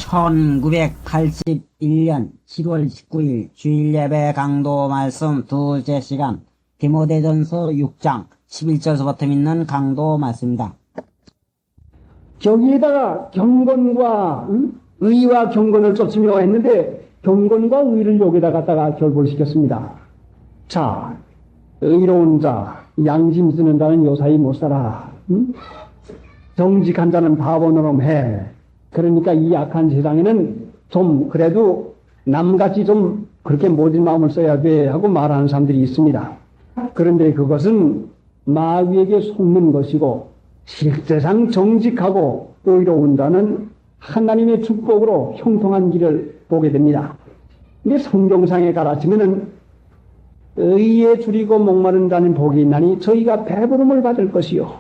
1981년 7월 19일 주일예배 강도 말씀 두째 시간 디모데전서 6장 11절서부터 있는 강도 말씀입니다. 저기에다가 경건과 의와 경건을 쫓으며 했는데 경건과 의를 여기다 갖다가 결부시켰습니다. 자, 의로운 자, 양심 쓰는 자는 요사이 못 살아. 정직한 자는 바보노름 해. 그러니까 이 악한 세상에는 좀 그래도 남같이 좀 그렇게 모진 마음을 써야 돼 하고 말하는 사람들이 있습니다. 그런데 그것은 마귀에게 속는 것이고 실제상 정직하고 의로운 자는 하나님의 축복으로 형통한 길을 보게 됩니다. 근데 성경상에 가르치면은 의에 줄이고 목마른 자는 복이 있나니 저희가 배부름을 받을 것이요.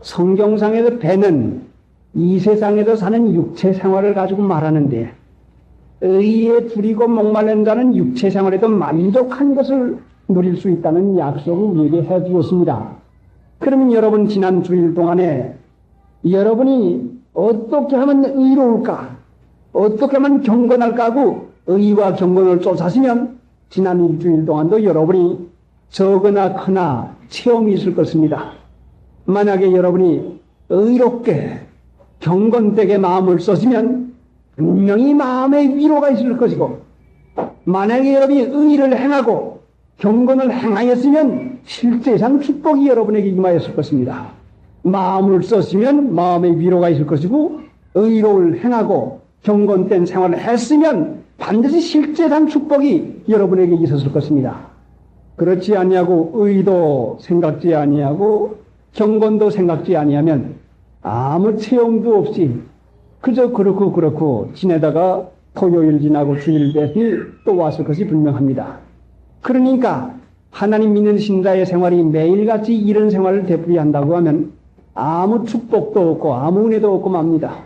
성경상에서 배는 이 세상에서 사는 육체 생활을 가지고 말하는데 의에 줄이고 목마른 자는 육체 생활에도 만족한 것을 누릴 수 있다는 약속을 우리에게 해 주었습니다. 그러면 여러분 지난 주일 동안에 여러분이 어떻게 하면 의로울까? 어떻게 하면 경건할까 하고 의와 경건을 쫓아시면 지난 일주일 동안도 여러분이 적으나 크나 체험이 있을 것입니다. 만약에 여러분이 의롭게 경건되게 마음을 써시면 분명히 마음의 위로가 있을 것이고 만약에 여러분이 의를 행하고 경건을 행하였으면 실제상 축복이 여러분에게 임하였을 것입니다. 마음을 썼으면 마음의 위로가 있을 것이고 의로를 행하고 경건된 생활을 했으면 반드시 실제상 축복이 여러분에게 있었을 것입니다. 그렇지 아니하고 의도 생각지 아니하고 경건도 생각지 아니하면 아무 체험도 없이 그저 그렇고 지내다가 토요일 지나고 주일 되니 또 왔을 것이 분명합니다. 그러니까 하나님 믿는 신자의 생활이 매일같이 이런 생활을 되풀이한다고 하면 아무 축복도 없고 아무 은혜도 없고 맙니다.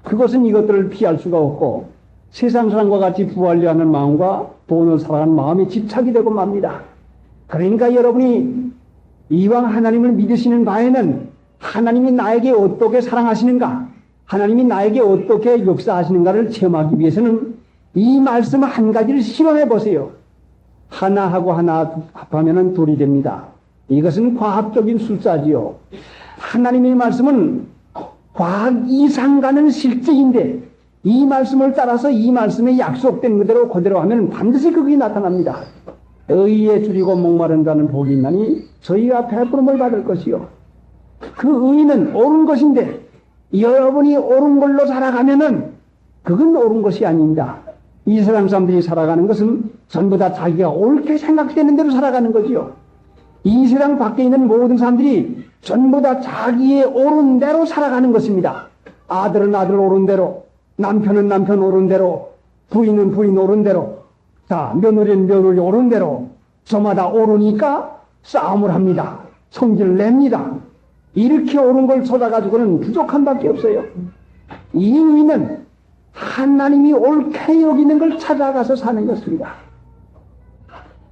그것은 이것들을 피할 수가 없고 세상 사람과 같이 부활려 하는 마음과 돈을 살아가는 마음이 집착이 되고 맙니다. 그러니까 여러분이 이왕 하나님을 믿으시는 바에는 하나님이 나에게 어떻게 사랑하시는가, 하나님이 나에게 어떻게 역사하시는가를 체험하기 위해서는 이 말씀 한 가지를 실험해 보세요. 하나하고 하나 합하면 둘이 됩니다. 이것은 과학적인 숫자지요. 하나님의 말씀은 과학 이상 가는 실제인데 이 말씀을 따라서 이 말씀에 약속된 그대로 하면 반드시 그게 나타납니다. 의에 줄이고 목마른 자는 복이 있나니 저희가 배부름을 받을 것이요. 그 의는 옳은 것인데 여러분이 옳은 걸로 살아가면은 그건 옳은 것이 아닙니다. 이 세상 사람들이 살아가는 것은 전부 다 자기가 옳게 생각되는 대로 살아가는 거지요. 이 세상 밖에 있는 모든 사람들이 전부 다 자기의 옳은 대로 살아가는 것입니다. 아들은 아들 옳은 대로, 남편은 남편 옳은 대로, 부인은 부인 옳은 대로, 자, 며느리는 며느리 옳은 대로 저마다 옳으니까 싸움을 합니다. 성질을 냅니다. 이렇게 옳은 걸 찾아가지고는 부족한 밖에 없어요. 이 의는 하나님이 옳게 여기는 걸 찾아가서 사는 것입니다.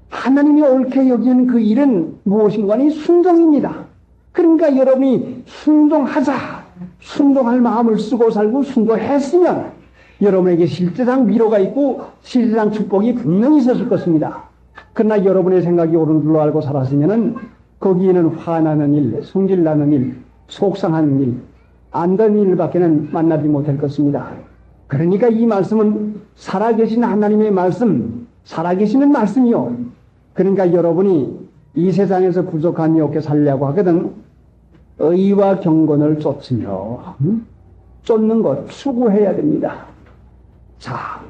하나님이 옳게 여기는 그 일은 무엇인가니 순종입니다. 그러니까 여러분이 순종할 마음을 쓰고 살고 순종했으면 여러분에게 실제상 위로가 있고 실제상 축복이 분명히 있었을 것입니다. 그러나 여러분의 생각이 옳은 줄로 알고 살았으면은 거기에는 화나는 일, 성질나는 일, 속상하는 일, 안 되는 일밖에는 만나지 못할 것입니다. 그러니까 이 말씀은 살아계신 하나님의 말씀, 살아계시는 말씀이요. 그러니까 여러분이 이 세상에서 부족함이 없게 살려고 하거든 의와 경건을 쫓으며 쫓는 것 추구해야 됩니다. 자,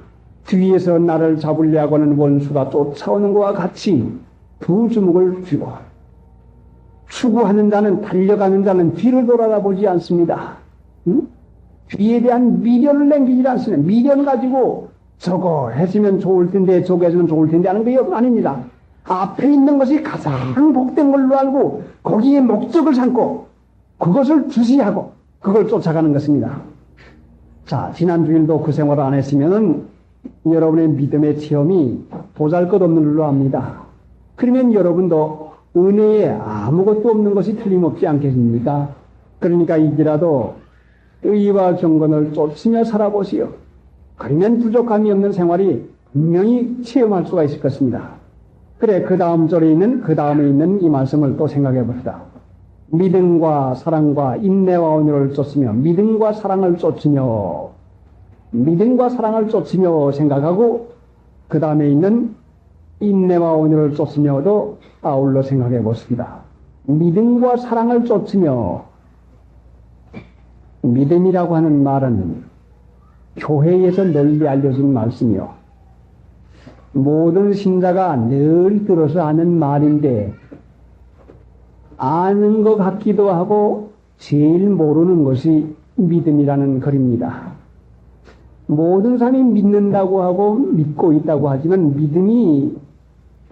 뒤에서 나를 잡으려고 하는 원수가 쫓아오는 것과 같이 두 주먹을 쥐고 추구하는 자는, 달려가는 자는 뒤를 돌아다보지 않습니다. 뒤에 대한 미련을 남기지 않습니다. 미련 가지고 저거 했으면 좋을 텐데 저거 했으면 좋을 텐데 하는 게 아닙니다. 앞에 있는 것이 가장 복된 걸로 알고 거기에 목적을 삼고 그것을 주시하고 그걸 쫓아가는 것입니다. 자, 지난 주일도 그 생활을 안 했으면은 여러분의 믿음의 체험이 보잘것없는 줄로 압니다. 그러면 여러분도 은혜에 아무것도 없는 것이 틀림없지 않겠습니까? 그러니까 이제라도 의와 경건을 쫓으며 살아보시오. 그러면 부족함이 없는 생활이 분명히 체험할 수가 있을 것입니다. 그래, 그 다음 절에 있는, 그 다음에 있는 이 말씀을 또 생각해 봅시다. 믿음과 사랑과 인내와 온유를 쫓으며, 믿음과 사랑을 쫓으며, 믿음과 사랑을 쫓으며 생각하고, 그 다음에 있는 인내와 온유를 쫓으며도 아울러 생각해 봅시다. 믿음과 사랑을 쫓으며, 믿음이라고 하는 말은 교회에서 널리 알려진 말씀이요. 모든 신자가 늘 들어서 아는 말인데, 아는 것 같기도 하고 제일 모르는 것이 믿음이라는 글입니다. 모든 사람이 믿는다고 하고 믿고 있다고 하지만 믿음이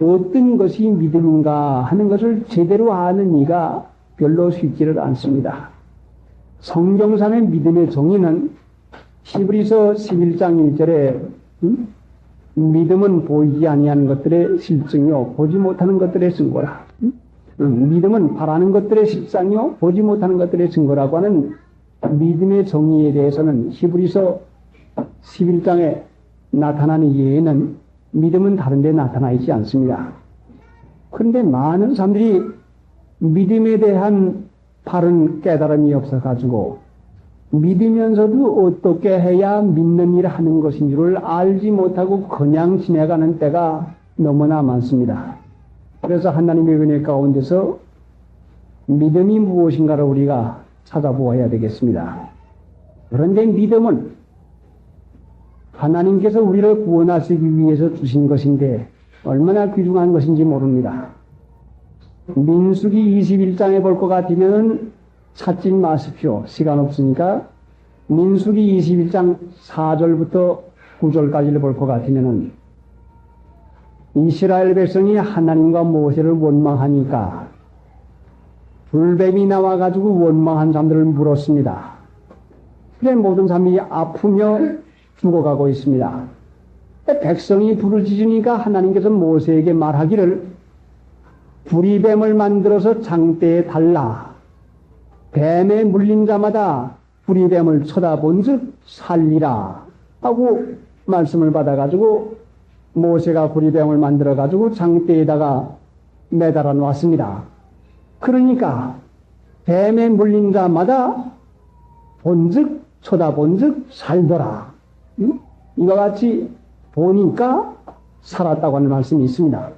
어떤 것이 믿음인가 하는 것을 제대로 아는 이가 별로 쉽지를 않습니다. 성경상의 믿음의 정의는 히브리서 11장 1절에 믿음은 보이지 아니하는 것들의 실증이요 보지 못하는 것들의 증거라. 믿음은 바라는 것들의 실상이요 보지 못하는 것들의 증거라고 하는 믿음의 정의에 대해서는 히브리서 11장에 나타나는 이외에는 믿음은 다른 데 나타나 있지 않습니다. 그런데 많은 사람들이 믿음에 대한 바른 깨달음이 없어가지고 믿으면서도 어떻게 해야 믿는 일을 하는 것인 줄을 알지 못하고 그냥 지내가는 때가 너무나 많습니다. 그래서 하나님의 은혜 가운데서 믿음이 무엇인가를 우리가 찾아보아야 되겠습니다. 그런데 믿음은 하나님께서 우리를 구원하시기 위해서 주신 것인데 얼마나 귀중한 것인지 모릅니다. 민수기 21장에 볼 것 같으면 찾지 마십시오. 시간 없으니까 민수기 21장 4절부터 9절까지를 볼 것 같으면 이스라엘 백성이 하나님과 모세를 원망하니까 불뱀이 나와가지고 원망한 사람들을 물었습니다. 그래 모든 사람이 아프며 죽어가고 있습니다. 백성이 부르짖으니까 하나님께서 모세에게 말하기를 불이뱀을 만들어서 장대에 달라 뱀에 물린 자마다 불이뱀을 쳐다본즉 살리라 하고 말씀을 받아가지고 모세가 불이뱀을 만들어가지고 장대에다가 매달아 놓았습니다. 그러니까 뱀에 물린 자마다 본즉 쳐다본즉 살더라. 이와 같이 보니까 살았다고 하는 말씀이 있습니다.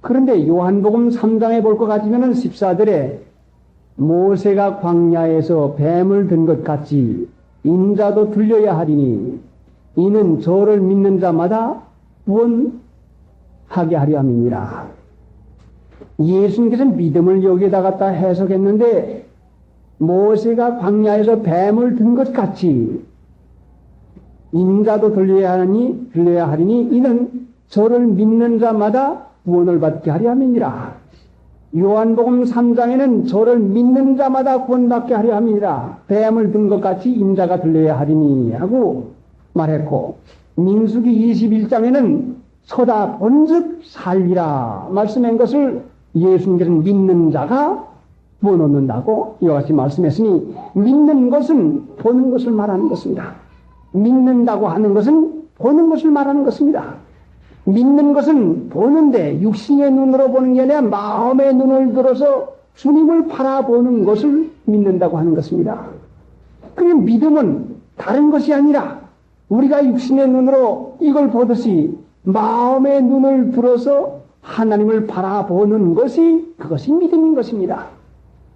그런데 요한복음 3장에 볼 것 같으면 14절에 모세가 광야에서 뱀을 든 것 같이 인자도 들려야 하리니 이는 저를 믿는 자마다 구원하게 하려 함이니라. 예수님께서 믿음을 여기에다 갖다 해석했는데 모세가 광야에서 뱀을 든 것 같이 인자도 들려야 하리니 이는 저를 믿는 자마다 구원을 받게 하려 함이니라. 요한복음 3장에는 저를 믿는 자마다 구원받게 하려 함이니라. 뱀을 든 것 같이 인자가 들려야 하리니 하고 말했고 민수기 21장에는 쳐다본즉 살리라 말씀한 것을 예수님께서는 믿는 자가 구원 얻는다고 이와 같이 말씀했으니 믿는 것은 보는 것을 말하는 것입니다. 믿는다고 하는 것은 보는 것을 말하는 것입니다. 믿는 것은 보는데 육신의 눈으로 보는 게 아니라 마음의 눈을 들어서 주님을 바라보는 것을 믿는다고 하는 것입니다. 그 믿음은 다른 것이 아니라 우리가 육신의 눈으로 이걸 보듯이 마음의 눈을 들어서 하나님을 바라보는 것이 그것이 믿음인 것입니다.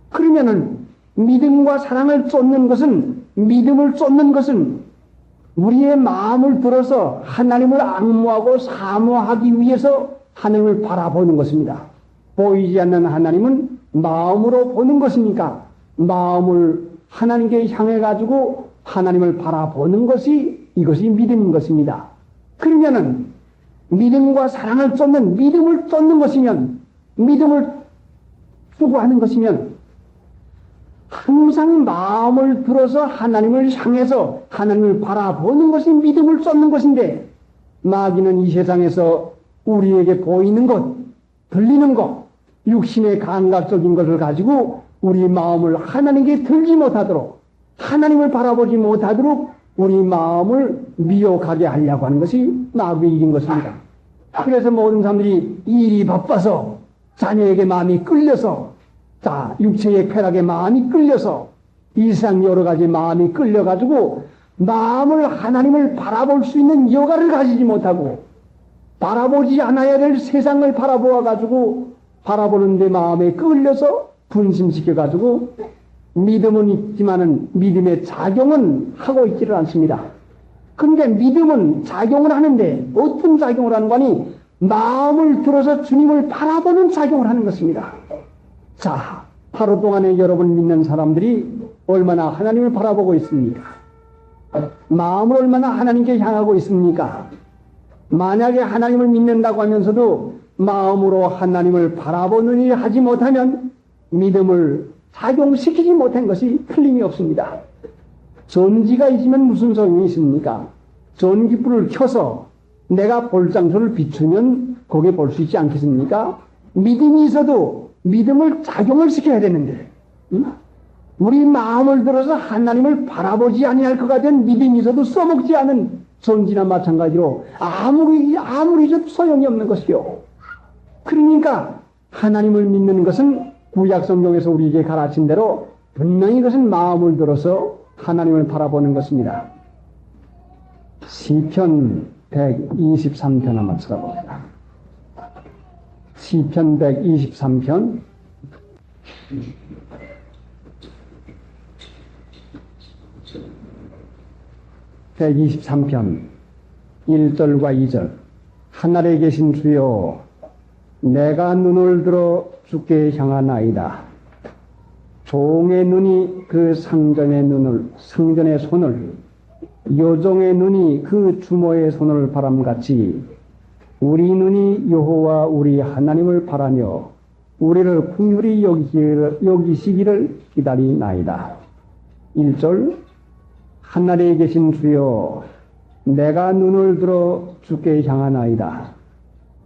그러면은 믿음과 사랑을 쫓는 것은 믿음을 쫓는 것은 우리의 마음을 들어서 하나님을 앙모하고 사모하기 위해서 하나님을 바라보는 것입니다. 보이지 않는 하나님은 마음으로 보는 것이니까 마음을 하나님께 향해 가지고 하나님을 바라보는 것이 이것이 믿음인 것입니다. 그러면은 믿음과 사랑을 쫓는 믿음을 쫓는 것이면 믿음을 추구하는 것이면 항상 마음을 들어서 하나님을 향해서 하나님을 바라보는 것이 믿음을 쫓는 것인데 마귀는 이 세상에서 우리에게 보이는 것, 들리는 것, 육신의 감각적인 것을 가지고 우리 마음을 하나님께 들지 못하도록 하나님을 바라보지 못하도록 우리 마음을 미혹하게 하려고 하는 것이 마귀의 일인 것입니다. 그래서 모든 사람들이 일이 바빠서 자녀에게 마음이 끌려서 육체의 쾌락에 마음이 끌려서 이 세상 여러 가지 마음이 끌려가지고 마음을 하나님을 바라볼 수 있는 여가를 가지지 못하고 바라보지 않아야 될 세상을 바라보아가지고 바라보는 데 마음에 끌려서 분심시켜가지고 믿음은 있지만은 믿음의 작용은 하고 있지를 않습니다. 그런데 믿음은 작용을 하는데 어떤 작용을 하는 거니? 마음을 들어서 주님을 바라보는 작용을 하는 것입니다. 자, 하루 동안에 여러분 믿는 사람들이 얼마나 하나님을 바라보고 있습니까? 마음을 얼마나 하나님께 향하고 있습니까? 만약에 하나님을 믿는다고 하면서도 마음으로 하나님을 바라보는 일을 하지 못하면 믿음을 작용시키지 못한 것이 틀림이 없습니다. 전지가 있으면 무슨 소용이 있습니까? 전기불을 켜서 내가 볼 장소를 비추면 거기에 볼 수 있지 않겠습니까? 믿음이 있어도 믿음을 작용을 시켜야 되는데 우리 마음을 들어서 하나님을 바라보지 아니할 것 같은 믿음이 있어도 써먹지 않은 전지나 마찬가지로 아무리 좀 소용이 없는 것이요. 그러니까 하나님을 믿는 것은 구약 성경에서 우리에게 가르친 대로 분명히 그것은 마음을 들어서 하나님을 바라보는 것입니다. 시편 123편 한번 찾아봅니다. 시편 123편 123편 1절과 2절 하늘에 계신 주여 내가 눈을 들어 주께 향하나이다. 종의 눈이 그 상전의 손을 여종의 눈이 그 주모의 손을 바람같이 우리 눈이 여호와 우리 하나님을 바라며 우리를 긍휼히 여기시기를 기다리나이다. 1절 하늘에 계신 주여 내가 눈을 들어 주께 향하나이다.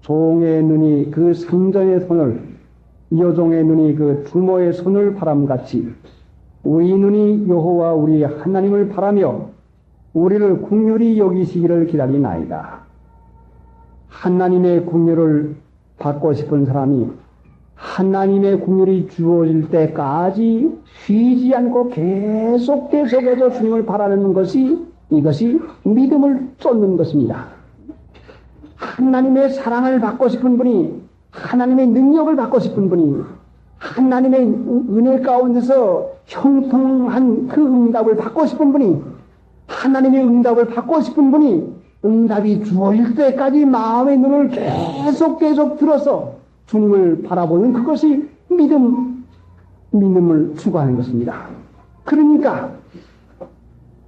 종의 눈이 그 상전의 손을 여종의 눈이 그 주모의 손을 바람같이 우리 눈이 여호와 우리 하나님을 바라며 우리를 긍휼히 여기시기를 기다리나이다. 하나님의 긍휼을 받고 싶은 사람이 하나님의 긍휼이 주어질 때까지 쉬지 않고 계속해서 주님을 바라는 것이 이것이 믿음을 쫓는 것입니다. 하나님의 사랑을 받고 싶은 분이 하나님의 능력을 받고 싶은 분이 하나님의 은혜 가운데서 형통한 그 응답을 받고 싶은 분이 하나님의 응답을 받고 싶은 분이 응답이 주어질 때까지 마음의 눈을 계속 들어서 주님을 바라보는 그것이 믿음을 추구하는 것입니다. 그러니까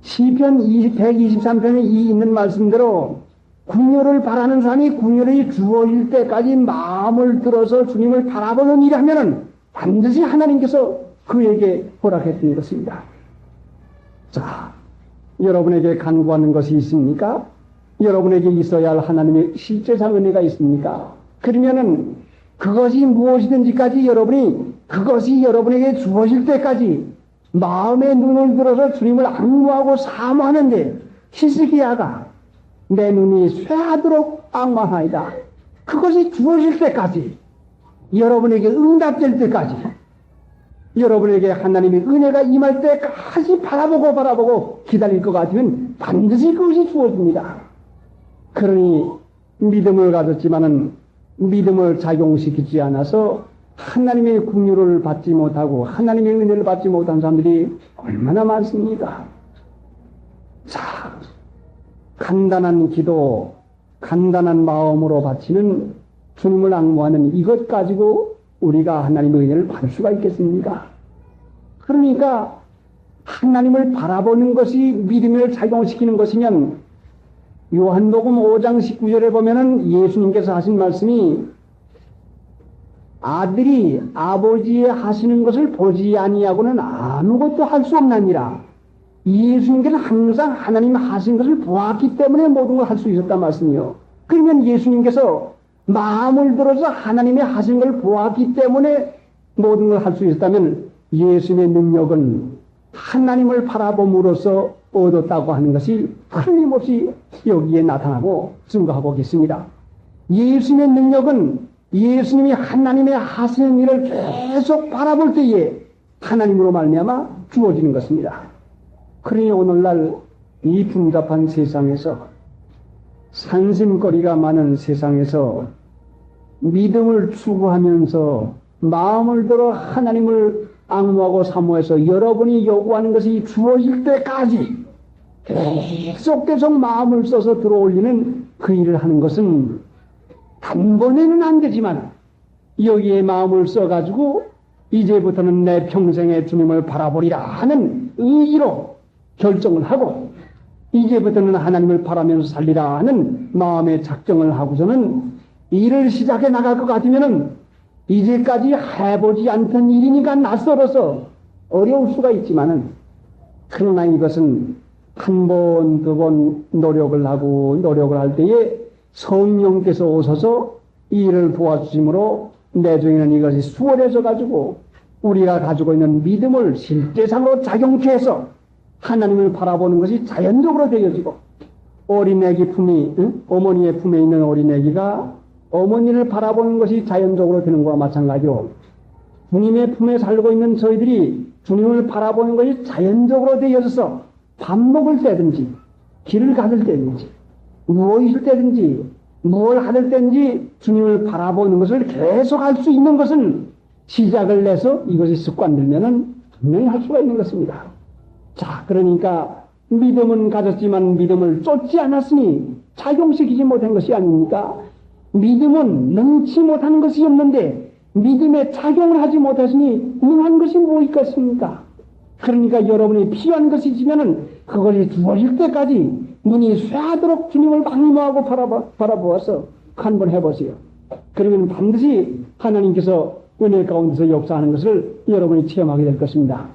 시편 123편에 이 있는 말씀대로 긍휼을 바라는 사람이 긍휼이 주어질 때까지 마음을 들어서 주님을 바라보는 일이라면 반드시 하나님께서 그에게 허락했던 것입니다. 자, 여러분에게 간구하는 것이 있습니까? 여러분에게 있어야 할 하나님의 실제상 은혜가 있습니까? 그러면은 그것이 무엇이든지까지 그것이 여러분에게 주어질 때까지 마음의 눈을 들어서 주님을 악무하고 사모하는데 히스기야가 내 눈이 쇠하도록 악마하이다. 그것이 주어질 때까지 여러분에게 응답될 때까지 여러분에게 하나님의 은혜가 임할 때까지 바라보고 기다릴 것 같으면 반드시 그것이 주어집니다. 그러니 믿음을 가졌지만은 믿음을 작용시키지 않아서 하나님의 긍휼을 받지 못하고 하나님의 은혜를 받지 못한 사람들이 얼마나 많습니까? 자, 간단한 기도, 간단한 마음으로 바치는 주님을 앙모하는 이것 가지고 우리가 하나님의 은혜를 받을 수가 있겠습니까? 그러니까 하나님을 바라보는 것이 믿음을 작용시키는 것이면 요한복음 5장 19절에 보면은 예수님께서 하신 말씀이 아들이 아버지의 하시는 것을 보지 아니하고는 아무것도 할 수 없나니라. 예수님께서는 항상 하나님 하신 것을 보았기 때문에 모든 걸 할 수 있었단 말씀이요. 그러면 예수님께서 마음을 들어서 하나님의 하신 걸 보았기 때문에 모든 걸 할 수 있었다면 예수님의 능력은 하나님을 바라봄으로써 얻었다고 하는 것이 틀림없이 여기에 나타나고 증거하고 있습니다. 예수님의 능력은 예수님이 하나님의 하시는 일을 계속 바라볼 때에 하나님으로 말미암아 주어지는 것입니다. 그러니 오늘날 이 분잡한 세상에서 산심거리가 많은 세상에서 믿음을 추구하면서 마음을 들어 하나님을 앙모하고 사모해서 여러분이 요구하는 것이 주어질 때까지 계속 마음을 써서 들어올리는 그 일을 하는 것은 단번에는 안 되지만 여기에 마음을 써가지고 이제부터는 내 평생에 주님을 바라보리라 하는 의지로 결정을 하고 이제부터는 하나님을 바라면서 살리라 하는 마음의 작정을 하고서는 일을 시작해 나갈 것 같으면은 이제까지 해보지 않던 일이니까 낯설어서 어려울 수가 있지만은 그러나 이것은 한 번, 두 번 노력을 할 때에 성령께서 오셔서 이 일을 도와주심으로 내중에는 이것이 수월해져 가지고 우리가 가지고 있는 믿음을 실제상으로 작용케 해서 하나님을 바라보는 것이 자연적으로 되어지고 어린애기 품이 어머니의 품에 있는 어린애기가 어머니를 바라보는 것이 자연적으로 되는 것과 마찬가지로 주님의 품에 살고 있는 저희들이 주님을 바라보는 것이 자연적으로 되어져서 밥 먹을 때든지 길을 가들 때든지 누워 있을 때든지 뭘 하들 때든지 주님을 바라보는 것을 계속 할 수 있는 것은 시작을 내서 이것이 습관들면은 분명히 할 수가 있는 것입니다. 자, 그러니까 믿음은 가졌지만 믿음을 쫓지 않았으니 작용시키지 못한 것이 아닙니까? 믿음은 능치 못하는 것이 없는데 믿음에 작용을 하지 못했으니 능한 것이 뭐 있겠습니까? 그러니까 여러분이 필요한 것이 있으면은 그것이 주어질 때까지 눈이 쇠하도록 주님을 방임하고 바라보아서 한번 해보세요. 그러면 반드시 하나님께서 은혜 가운데서 역사하는 것을 여러분이 체험하게 될 것입니다.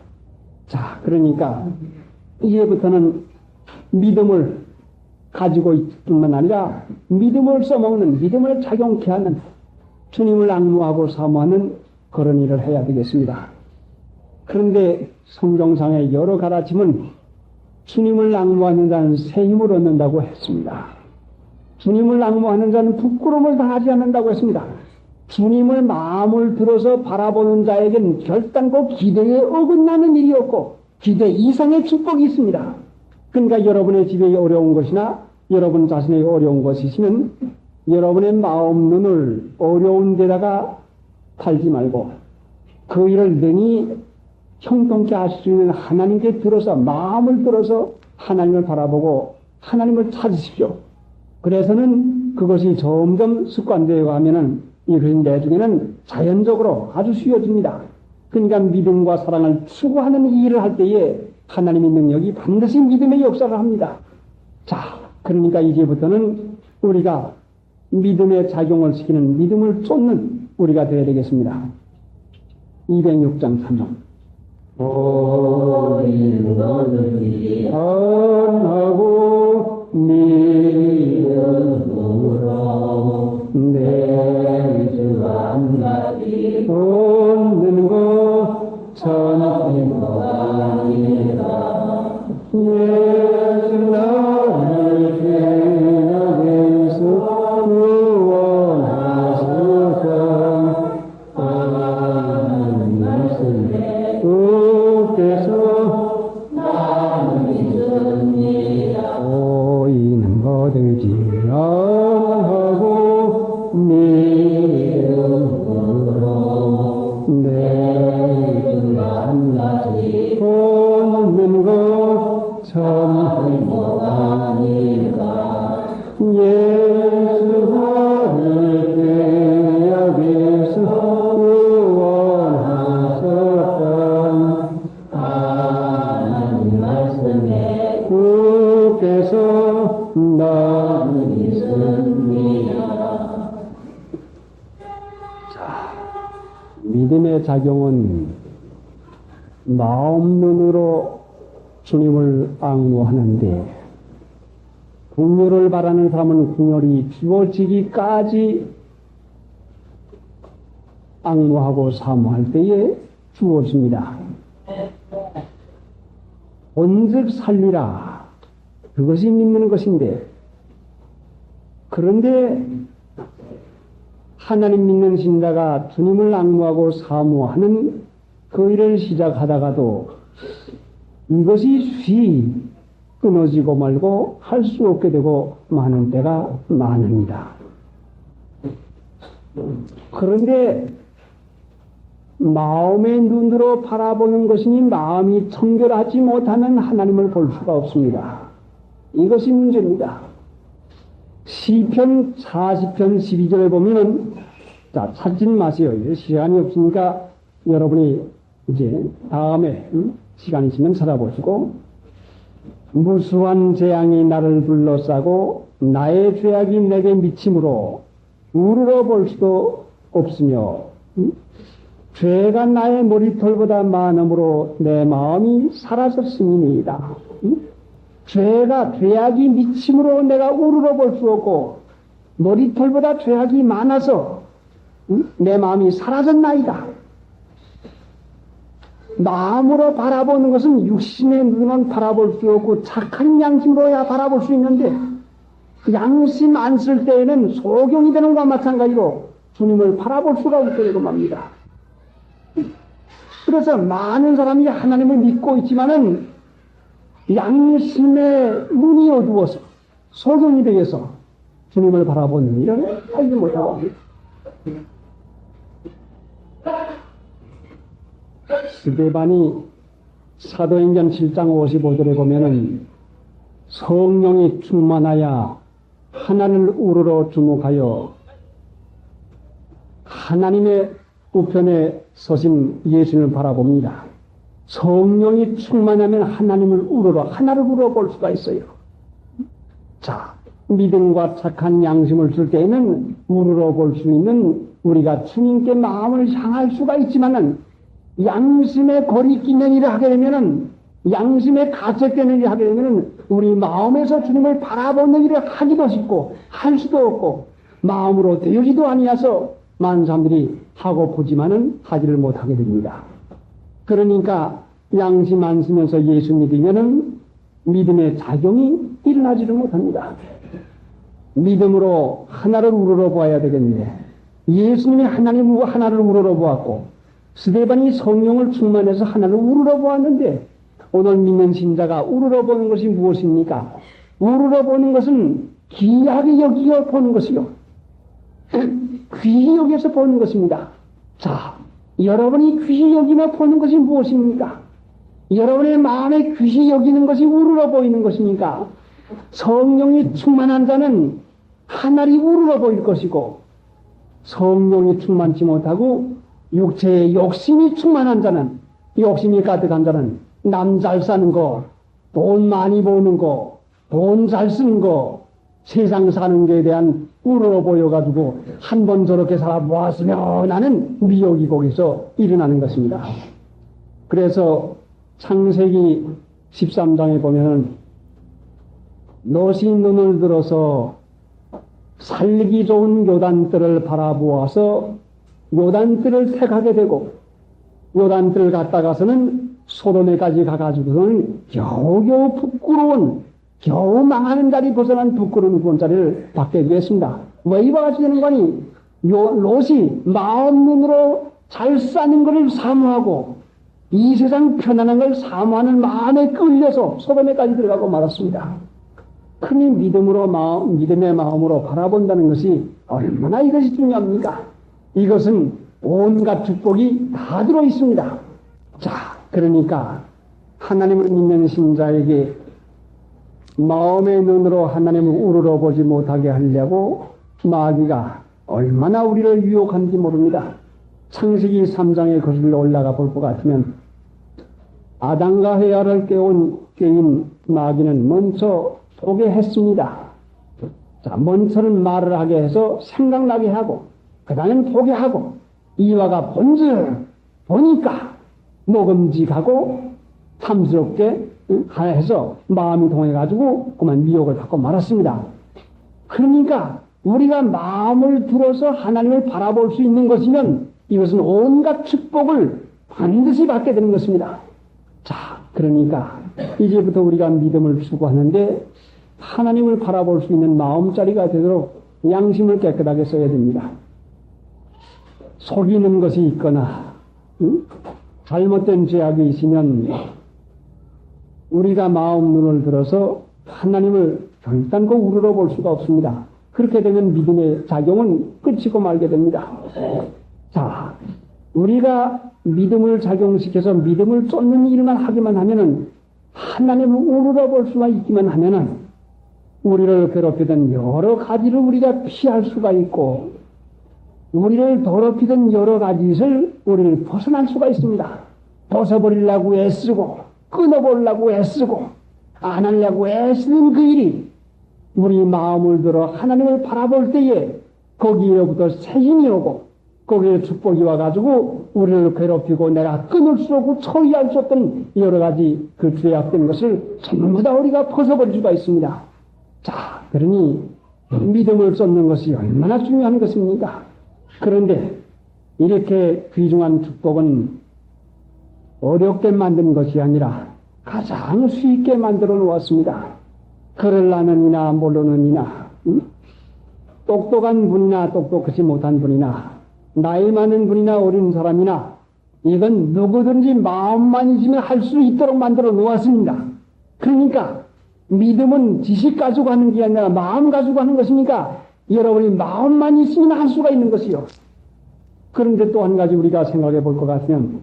자, 그러니까 이제부터는 믿음을 가지고 있을 뿐만 아니라 믿음을 써먹는, 믿음을 작용케 하는, 주님을 앙모하고 사모하는 그런 일을 해야 되겠습니다. 그런데 성경상의 여러 가르침은 주님을 앙모하는 자는 새 힘을 얻는다고 했습니다. 주님을 앙모하는 자는 부끄러움을 당하지 않는다고 했습니다. 주님을 마음을 들어서 바라보는 자에겐 결단코 기대에 어긋나는 일이 없고 기대 이상의 축복이 있습니다. 그러니까 여러분의 집에 어려운 것이나 여러분 자신에게 어려운 것이 있으면 여러분의 마음 눈을 어려운 데다가 달지 말고 그 일을 능히 형통케 하실 수 있는 하나님께 들어서 마음을 들어서 하나님을 바라보고 하나님을 찾으십시오. 그래서는 그것이 점점 습관되어 가면은 이것이 내중에는 자연적으로 아주 쉬워집니다. 그러니까 믿음과 사랑을 추구하는 이 일을 할 때에 하나님의 능력이 반드시 믿음의 역사를 합니다. 자, 그러니까 이제부터는 우리가 믿음의 작용을 시키는 믿음을 쫓는 우리가 되어야 되겠습니다. 206장 3절. 오직 너는 선하고 믿음으로 내 주 한마디 얻는 것 천하의 아니다. 예수 나를 죄악에서 구원하소서. 하나님 말씀에 주께서 나를 믿습니다. 보이는 것들지 하고 믿음으로 내 주 한마디 얻는 것 참 행복합니다. 예수 나를 죄악에서 구원하셨던 하나님 말씀에 주께서 나를 믿습니다. 자, 믿음의 작용은 마음 눈으로 주님을 앙모하는데 궁혈을 바라는 사람은 궁혈이 주어지기까지 앙모하고 사모할 때에 주어집니다. 본즉 살리라. 그것이 믿는 것인데, 그런데 하나님 믿는 신자가 주님을 악무하고 사모하는 그 일을 시작하다가도 이것이 쉬 끊어지고 말고 할 수 없게 되고 많은 때가 많습니다. 그런데 마음의 눈으로 바라보는 것이니 마음이 청결하지 못하면 하나님을 볼 수가 없습니다. 이것이 문제입니다. 시편 40편 12절에 보면은, 자, 찾진 마세요. 시간이 없으니까 여러분이 이제 다음에 시간 있으면 찾아보시고, 무수한 재앙이 나를 둘러싸고 나의 죄악이 내게 미침으로 우러러 볼 수도 없으며 죄가 나의 머리털보다 많음으로 내 마음이 사라졌음이니이다. 죄악이 미침으로 내가 우러러 볼 수 없고 머리털보다 죄악이 많아서 내 마음이 사라졌나이다. 마음으로 바라보는 것은 육신의 눈은 바라볼 수 없고 착한 양심으로야 바라볼 수 있는데, 양심 안 쓸 때에는 소경이 되는 것과 마찬가지로 주님을 바라볼 수가 없게 되고 맙니다. 그래서 많은 사람이 하나님을 믿고 있지만은 양심의 눈이 어두워서 소경이 되어서 주님을 바라보는 일을 하지 못하고 합니다. 스데반이 사도행전 7장 55절에 보면은 성령이 충만하여 하나님을 우러러 주목하여 하나님의 우편에 서신 예수님을 바라봅니다. 성령이 충만하면 하나님을 우러러, 하나를 우러볼 수가 있어요. 자, 믿음과 착한 양심을 쓸 때에는 우러러 볼 수 있는 우리가 주님께 마음을 향할 수가 있지만은 양심의 거리끼는 일을 하게 되면은, 양심의 가책되는 일을 하게 되면은 우리 마음에서 주님을 바라보는 일을 하기도 쉽고 할 수도 없고 마음으로 되어지도 아니어서 많은 사람들이 하고 보지만은 하지를 못하게 됩니다. 그러니까 양심 안 쓰면서 예수 믿으면은 믿음의 작용이 일어나지를 못합니다. 믿음으로 하나를 우러러 보아야 되겠는데, 예수님이 하나를 우러러 보았고 스데반이 성령을 충만해서 하나를 우러러 보았는데, 오늘 믿는 신자가 우러러 보는 것이 무엇입니까? 우러러 보는 것은 귀하게 여기어 보는 것이요, 귀히 여기서 보는 것입니다. 자, 여러분이 귀히 여기며 보는 것이 무엇입니까? 여러분의 마음에 귀히 여기는 것이 우러러 보이는 것입니까? 성령이 충만한 자는 하늘이 우러러 보일 것이고, 성령이 충만치 못하고 육체의 욕심이 충만한 자는, 욕심이 가득한 자는 남 잘 사는 거, 돈 많이 버는 거, 돈 잘 쓰는 거, 세상 사는 것에 대한 우러러 보여가지고 한 번 저렇게 살아보았으면 하는 미혹이 거기서 일어나는 것입니다. 그래서 창세기 13장에 보면은 롯이 눈을 들어서 살기 좋은 요단뜰을 바라보아서 요단뜰을 택하게 되고, 요단뜰을 갔다가서는 소돔에까지 가가지고는 겨우겨우 부끄러운, 겨우 망하는 자리 벗어난 부끄러운 그런 자리를 받게 되었습니다. 왜 이와 같이 되는 거니? 롯이 마음 눈으로 잘 사는 것을 사모하고 이 세상 편안한 걸 사모하는 마음에 끌려서 소돔에까지 들어가고 말았습니다. 흔히 믿음의 마음으로 바라본다는 것이 얼마나 이것이 중요합니까? 이것은 온갖 축복이 다 들어 있습니다. 자, 그러니까 하나님을 믿는 신자에게 마음의 눈으로 하나님을 우러러 보지 못하게 하려고 마귀가 얼마나 우리를 유혹하는지 모릅니다. 창세기 3장에 거슬러 올라가 볼 것 같으면 아담과 헤아를 깨인 마귀는 먼저 포기했습니다. 자, 먼저는 말을 하게 해서 생각나게 하고, 그 다음엔 포기하고, 이와가 본질 보니까 먹음직하고 탐스럽게 해서 마음이 동해가지고 그만 미혹을 받고 말았습니다. 그러니까 우리가 마음을 들어서 하나님을 바라볼 수 있는 것이면 이것은 온갖 축복을 반드시 받게 되는 것입니다. 자, 그러니까 이제부터 우리가 믿음을 추구하는데 하나님을 바라볼 수 있는 마음자리가 되도록 양심을 깨끗하게 써야 됩니다. 속이는 것이 있거나 잘못된 죄악이 있으면 우리가 마음 눈을 들어서 하나님을 결단코 우러러 볼 수가 없습니다. 그렇게 되면 믿음의 작용은 끝이고 말게 됩니다. 자, 우리가 믿음을 작용시켜서 믿음을 쫓는 일만 하기만 하면은 하나님을 우러러 볼 수만 있기만 하면은 우리를 괴롭히던 여러 가지를 우리가 피할 수가 있고 우리를 더럽히던 여러 가지를 우리를 벗어날 수가 있습니다. 벗어버리려고 애쓰고 끊어보려고 애쓰고 안 하려고 애쓰는 그 일이 우리 마음을 들어 하나님을 바라볼 때에 거기에로부터 새 힘이 오고 거기에 축복이 와가지고 우리를 괴롭히고 내가 끊을 수 없고 처리할 수 없던 여러 가지 그 죄악된 것을 전부 다 우리가 벗어버릴 수가 있습니다. 자, 그러니 믿음을 쫓는 것이 얼마나 중요한 것입니까? 그런데 이렇게 귀중한 축복은 어렵게 만든 것이 아니라 가장 쉽게 만들어 놓았습니다. 글을 아는 이나 모르는 이나 똑똑한 분이나 똑똑하지 못한 분이나 나이 많은 분이나 어린 사람이나 이건 누구든지 마음만 있으면 할 수 있도록 만들어 놓았습니다. 그러니까 믿음은 지식 가지고 하는 게 아니라 마음 가지고 하는 것이니까 여러분이 마음만 있으면 할 수가 있는 것이요. 그런데 또 한 가지 우리가 생각해 볼 것 같으면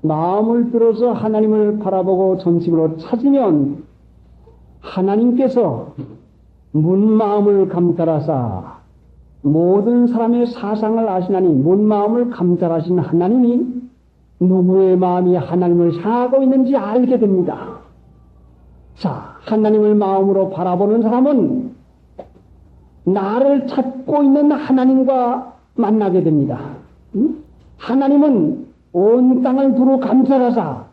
마음을 들어서 하나님을 바라보고 전심으로 찾으면 하나님께서 문마음을 감찰하사 모든 사람의 사상을 아시나니 문마음을 감찰하신 하나님이 누구의 마음이 하나님을 향하고 있는지 알게 됩니다. 자, 하나님을 마음으로 바라보는 사람은 나를 찾고 있는 하나님과 만나게 됩니다. 하나님은 온 땅을 두루 감찰하사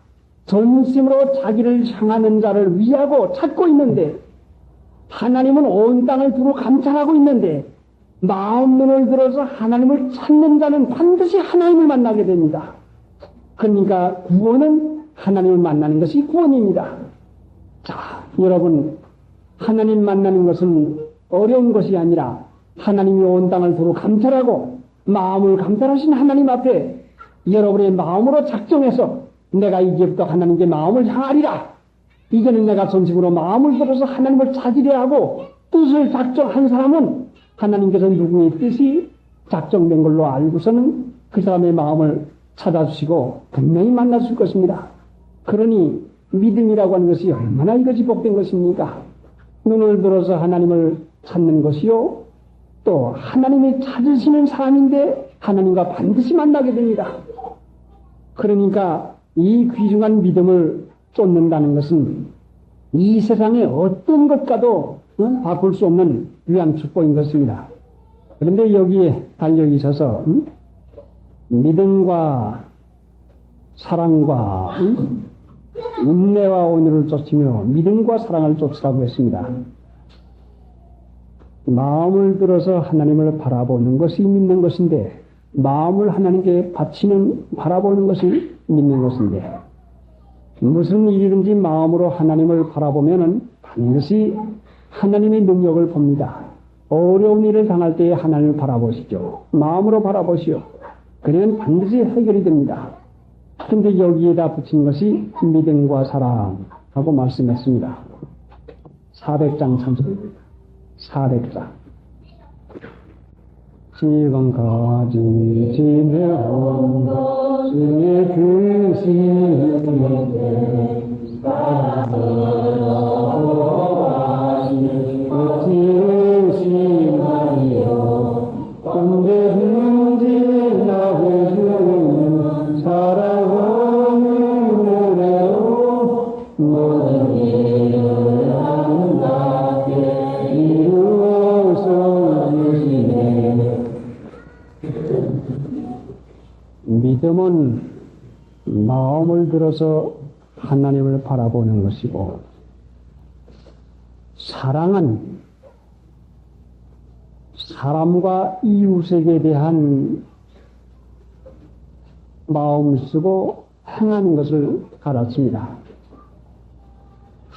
전심으로 자기를 향하는 자를 위하고 찾고 있는데 하나님은 온 땅을 두루 감찰하고 있는데 마음 눈을 들어서 하나님을 찾는 자는 반드시 하나님을 만나게 됩니다. 그러니까 구원은 하나님을 만나는 것이 구원입니다. 자, 여러분, 하나님 만나는 것은 어려운 것이 아니라 하나님이 온 땅을 두루 감찰하고 마음을 감찰하신 하나님 앞에 여러분의 마음으로 작정해서 내가 이제부터 하나님께 마음을 향하리라. 이제는 내가 전심으로 마음을 들어서 하나님을 찾으려 하고 뜻을 작정한 사람은 하나님께서 누구의 뜻이 작정된 걸로 알고서는 그 사람의 마음을 찾아주시고 분명히 만나줄 것입니다. 그러니 믿음이라고 하는 것이 얼마나 이것이 복된 것입니까? 눈을 들어서 하나님을 찾는 것이요. 또 하나님이 찾으시는 사람인데 하나님과 반드시 만나게 됩니다. 그러니까 이 귀중한 믿음을 쫓는다는 것은 이 세상의 어떤 것과도 바꿀 수 없는 귀한 축복인 것입니다. 그런데 여기에 달려 있어서 믿음과 사랑과 인내와 온유를 쫓으며 믿음과 사랑을 쫓으라고 했습니다. 마음을 들어서 하나님을 바라보는 것이 믿는 것인데 마음을 하나님께 바치는 바라보는 것이 믿는 것인데 무슨 일이든지 마음으로 하나님을 바라보면은 반드시 하나님의 능력을 봅니다. 어려운 일을 당할 때에 하나님을 바라보시죠. 마음으로 바라보시오. 그러면 반드시 해결이 됩니다. 그런데 여기에다 붙인 것이 믿음과 사랑하고 말씀했습니다. 400장 참석입니다. 400장. 지금까지 지내온 주의 그신인데 지으시나니요 언제든지 나의 주님 사랑하는 은혜로 모든 일을 아름답게 이루어서 주시네. 믿음은 마음을 들어서 하나님을 바라보는 것이고 사랑은 사람과 이웃에게 대한 마음 쓰고 행하는 것을 가르칩니다.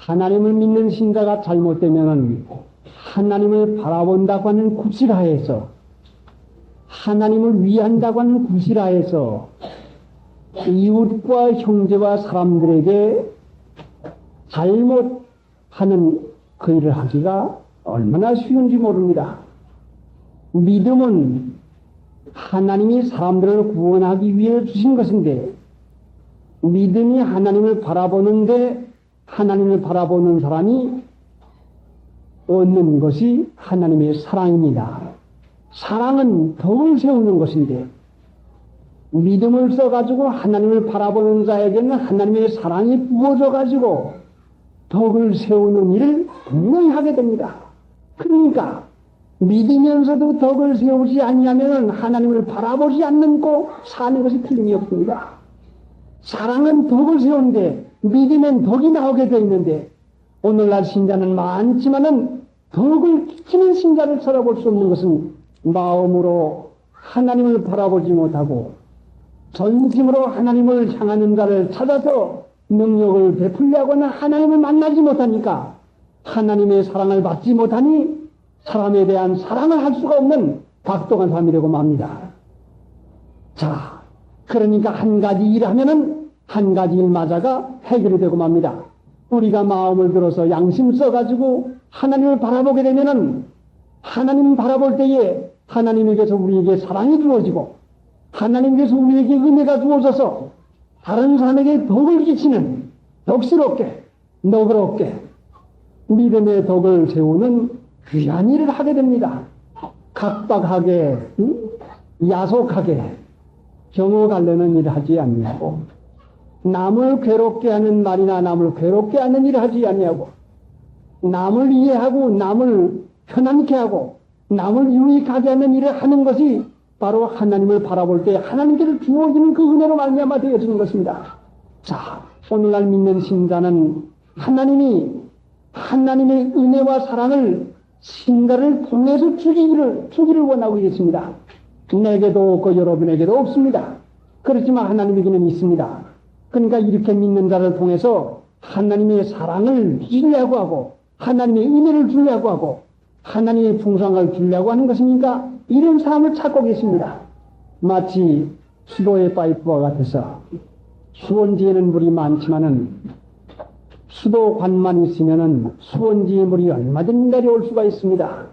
하나님을 믿는 신자가 잘못되면은 하나님을 바라본다고 하는 구실하에서, 하나님을 위한다고 하는 구실하에서 이웃과 형제와 사람들에게 잘못하는 그 일을 하기가 얼마나 쉬운지 모릅니다. 믿음은 하나님이 사람들을 구원하기 위해 주신 것인데, 믿음이 하나님을 바라보는데 하나님을 바라보는 사람이 얻는 것이 하나님의 사랑입니다. 사랑은 덕을 세우는 것인데, 믿음을 써가지고 하나님을 바라보는 자에게는 하나님의 사랑이 부어져가지고 덕을 세우는 일을 분명히 하게 됩니다. 그러니까 믿으면서도 덕을 세우지 아니하면 하나님을 바라보지 않고 사는 것이 틀림이 없습니다. 사랑은 덕을 세우는데 믿으면 덕이 나오게 되어 있는데, 오늘날 신자는 많지만은 덕을 끼치는 신자를 찾아볼 수 없는 것은 마음으로 하나님을 바라보지 못하고 전심으로 하나님을 향하는 자를 찾아서 능력을 베풀려고는 하나님을 만나지 못하니까, 하나님의 사랑을 받지 못하니 사람에 대한 사랑을 할 수가 없는 박동한 사람이 되고 맙니다. 자, 그러니까 한 가지 일하면은 한 가지 일마저가 해결이 되고 맙니다. 우리가 마음을 들어서 양심 써가지고 하나님을 바라보게 되면은, 하나님 바라볼 때에 하나님에게서 우리에게 사랑이 주어지고 하나님께서 우리에게 은혜가 주어져서 다른 사람에게 덕을 끼치는, 덕스럽게 너그럽게 믿음의 덕을 세우는 귀한 일을 하게 됩니다. 각박하게 야속하게 경호 갈래는 일을 하지 아니하고, 남을 괴롭게 하는 말이나 남을 괴롭게 하는 일을 하지 아니하고, 남을 이해하고 남을 편안케 하고 남을 유익하게 하는 일을 하는 것이 바로 하나님을 바라볼 때 하나님께서 주어지는 그 은혜로 말미암아 되어지는 것입니다. 자, 오늘날 믿는 신자는 하나님의 은혜와 사랑을 신가를 통해서 주기를 원하고 있습니다. 내게도 없고 여러분에게도 없습니다. 그렇지만 하나님에게는 있습니다. 그러니까 이렇게 믿는 자를 통해서 하나님의 사랑을 주려고 하고 하나님의 은혜를 주려고 하고 하나님의 풍성을 주려고 하는 것이니까 이런 사람을 찾고 계십니다. 마치 수도의 파이프와 같아서 수원지에는 물이 많지만은 수도관만 있으면은 수원지의 물이 얼마든지 내려올 수가 있습니다.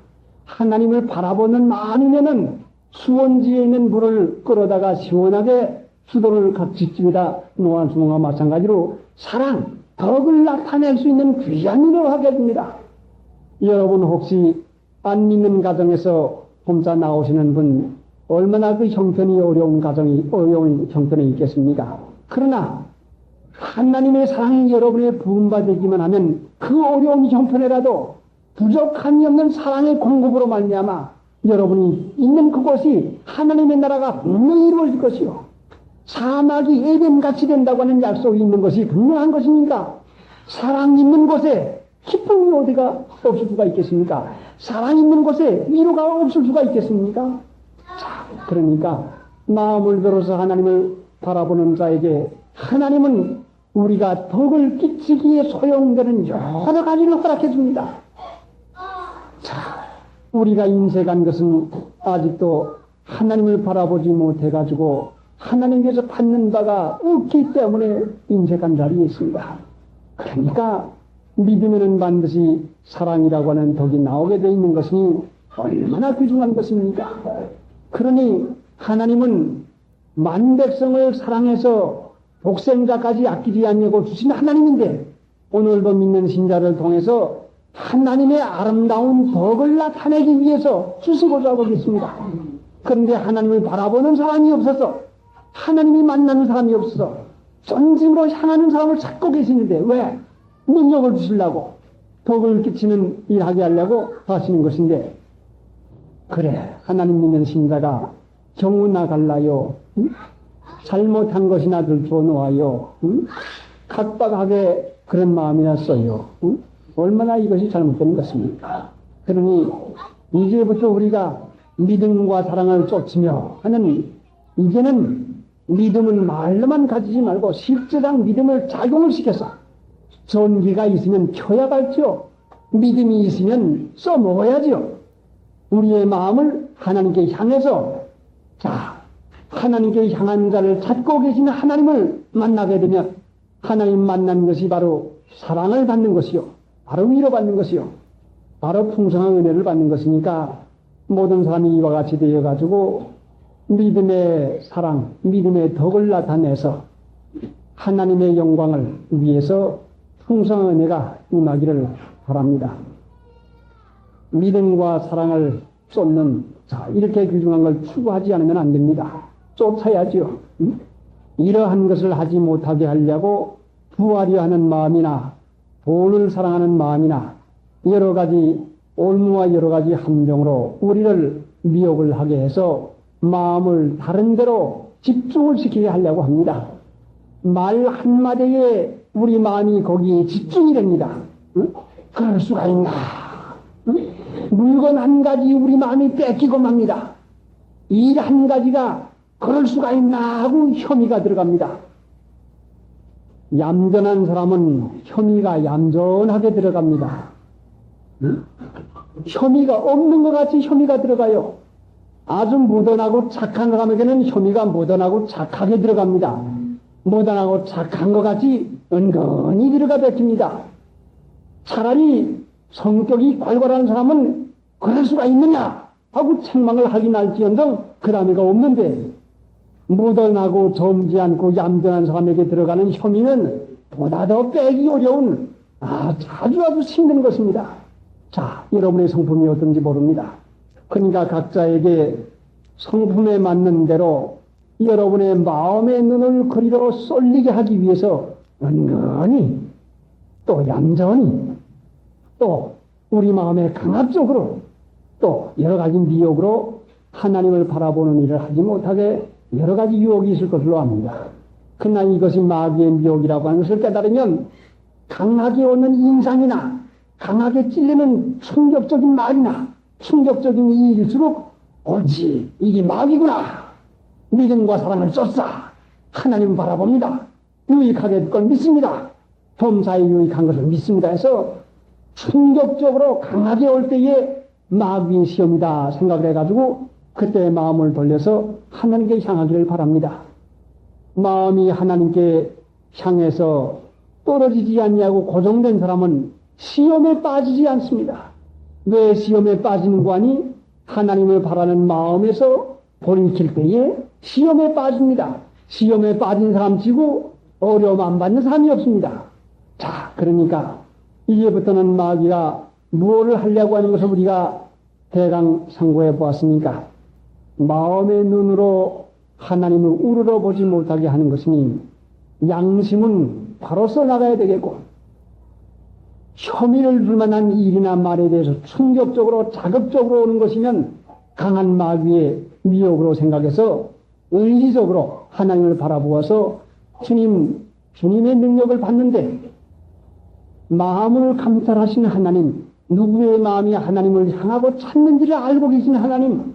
하나님을 바라보는 마음이면은 수원지에 있는 물을 끌어다가 시원하게 수도를 각 집집에다 놓아주는 것과 마찬가지로 사랑, 덕을 나타낼 수 있는 귀한 일을 하게 됩니다. 여러분 혹시 안 믿는 가정에서 혼자 나오시는 분 얼마나 그 형편이 어려운 형편이 있겠습니까? 그러나 하나님의 사랑이 여러분의 부음받기만 하면 그 어려운 형편에라도 부족함이 없는 사랑의 공급으로 말미암아 여러분이 있는 그곳이 하나님의 나라가 분명히 이루어질 것이요, 사막이 에덴같이 된다고 하는 약속이 있는 것이 분명한 것이니까, 사랑 있는 곳에 기쁨이 어디가 없을 수가 있겠습니까? 사랑 있는 곳에 위로가 없을 수가 있겠습니까? 자, 그러니까 마음을 들어서 하나님을 바라보는 자에게 하나님은 우리가 덕을 끼치기에 소용되는 여러 가지를 허락해 줍니다. 자, 우리가 인색한 것은 아직도 하나님을 바라보지 못해가지고 하나님께서 받는 바가 없기 때문에 인색한 자리에 있습니다. 그러니까 믿으면 반드시 사랑이라고 하는 덕이 나오게 되어 있는 것이 얼마나 귀중한 것입니까? 그러니 하나님은 만백성을 사랑해서 독생자까지 아끼지 않냐고 주신 하나님인데, 오늘도 믿는 신자를 통해서 하나님의 아름다운 덕을 나타내기 위해서 주시고자 하고 있습니다. 그런데 하나님을 바라보는 사람이 없어서, 하나님이 만나는 사람이 없어서 전심으로 향하는 사람을 찾고 계시는데, 왜? 능력을 주시려고, 덕을 끼치는 일하게 하려고 하시는 것인데, 그래, 하나님 믿는 신자가 경우나 갈라요, 잘못한 것이나 들춰 놓아요, 각박하게 그런 마음이었어요. 얼마나 이것이 잘못된 것입니까? 그러니 이제부터 우리가 믿음과 사랑을 쫓으며 하는, 이제는 믿음은 말로만 가지지 말고 실제상 믿음을 작용을 시켜서 전기가 있으면 켜야 밝죠. 믿음이 있으면 써먹어야죠. 우리의 마음을 하나님께 향해서, 자, 하나님께 향한 자를 찾고 계시는 하나님을 만나게 되면 하나님 만난 것이 바로 사랑을 받는 것이요, 바로 위로받는 것이요, 바로 풍성한 은혜를 받는 것이니까 모든 사람이 이와 같이 되어가지고 믿음의 사랑, 믿음의 덕을 나타내서 하나님의 영광을 위해서 풍성한 은혜가 임하기를 바랍니다. 믿음과 사랑을 쏟는, 자, 이렇게 귀중한 걸 추구하지 않으면 안 됩니다. 쫓아야죠. 이러한 것을 하지 못하게 하려고 부하려 하는 마음이나 돈을 사랑하는 마음이나 여러 가지 올무와 여러 가지 함정으로 우리를 미혹을 하게 해서 마음을 다른 데로 집중을 시키게 하려고 합니다. 말 한마디에 우리 마음이 거기에 집중이 됩니다. 그럴 수가 있나? 물건 한 가지 우리 마음이 뺏기고 맙니다. 일 한 가지가 그럴 수가 있나 하고 혐의가 들어갑니다. 얌전한 사람은 혐의가 얌전하게 들어갑니다. 혐의가 없는 것 같이 혐의가 들어가요. 아주 무던하고 착한 사람에게는 혐의가 무던하고 착하게 들어갑니다. 무던하고 착한 것 같이 은근히 들어가 뱉깁니다. 차라리 성격이 괄괄한 사람은 그럴 수가 있느냐 하고 책망을 하긴 할지언정 그 다음에가 없는데, 무던하고 젊지 않고 얌전한 사람에게 들어가는 혐의는 보다 더 빼기 어려운 아주 힘든 것입니다. 자, 여러분의 성품이 어떤지 모릅니다. 그러니까 각자에게 성품에 맞는 대로 여러분의 마음의 눈을 그리로 쏠리게 하기 위해서 은근히 또 얌전히 또 우리 마음에 강압적으로 또 여러 가지 미혹으로 하나님을 바라보는 일을 하지 못하게 여러 가지 유혹이 있을 것으로 압니다. 그러나 이것이 마귀의 미혹이라고 하는 것을 깨달으면 강하게 오는 인상이나 강하게 찔리는 충격적인 말이나 충격적인 일일수록 옳지, 이게 마귀구나. 믿음과 사랑을 쏟사 하나님을 바라봅니다. 유익하게 될 걸 믿습니다. 범사에 유익한 것을 믿습니다 해서 충격적으로 강하게 올 때에 마귀의 시험이다 생각을 해가지고 그때 마음을 돌려서 하나님께 향하기를 바랍니다. 마음이 하나님께 향해서 떨어지지 않냐고 고정된 사람은 시험에 빠지지 않습니다. 왜 시험에 빠지는고 하니 하나님을 바라는 마음에서 돌이킬 때에 시험에 빠집니다. 시험에 빠진 사람 치고 어려움 안 받는 사람이 없습니다. 자, 그러니까 이제부터는 마귀가 무엇을 하려고 하는 것을 우리가 대강 상고해 보았으니까 마음의 눈으로 하나님을 우러러 보지 못하게 하는 것이니 양심은 바로 써나가야 되겠고, 혐의를 줄 만한 일이나 말에 대해서 충격적으로 자극적으로 오는 것이면 강한 마귀의 미혹으로 생각해서 의리적으로 하나님을 바라보아서 주님의 능력을 받는데, 마음을 감찰하시는 하나님, 누구의 마음이 하나님을 향하고 찾는지를 알고 계시는 하나님,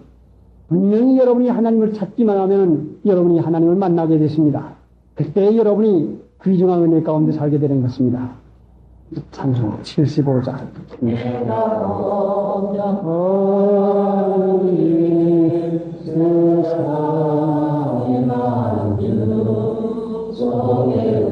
분명히 여러분이 하나님을 찾기만 하면 여러분이 하나님을 만나게 되십니다. 그때 여러분이 귀중한 은혜 가운데 살게 되는 것입니다. 찬송 75장. 세상의 만주 속에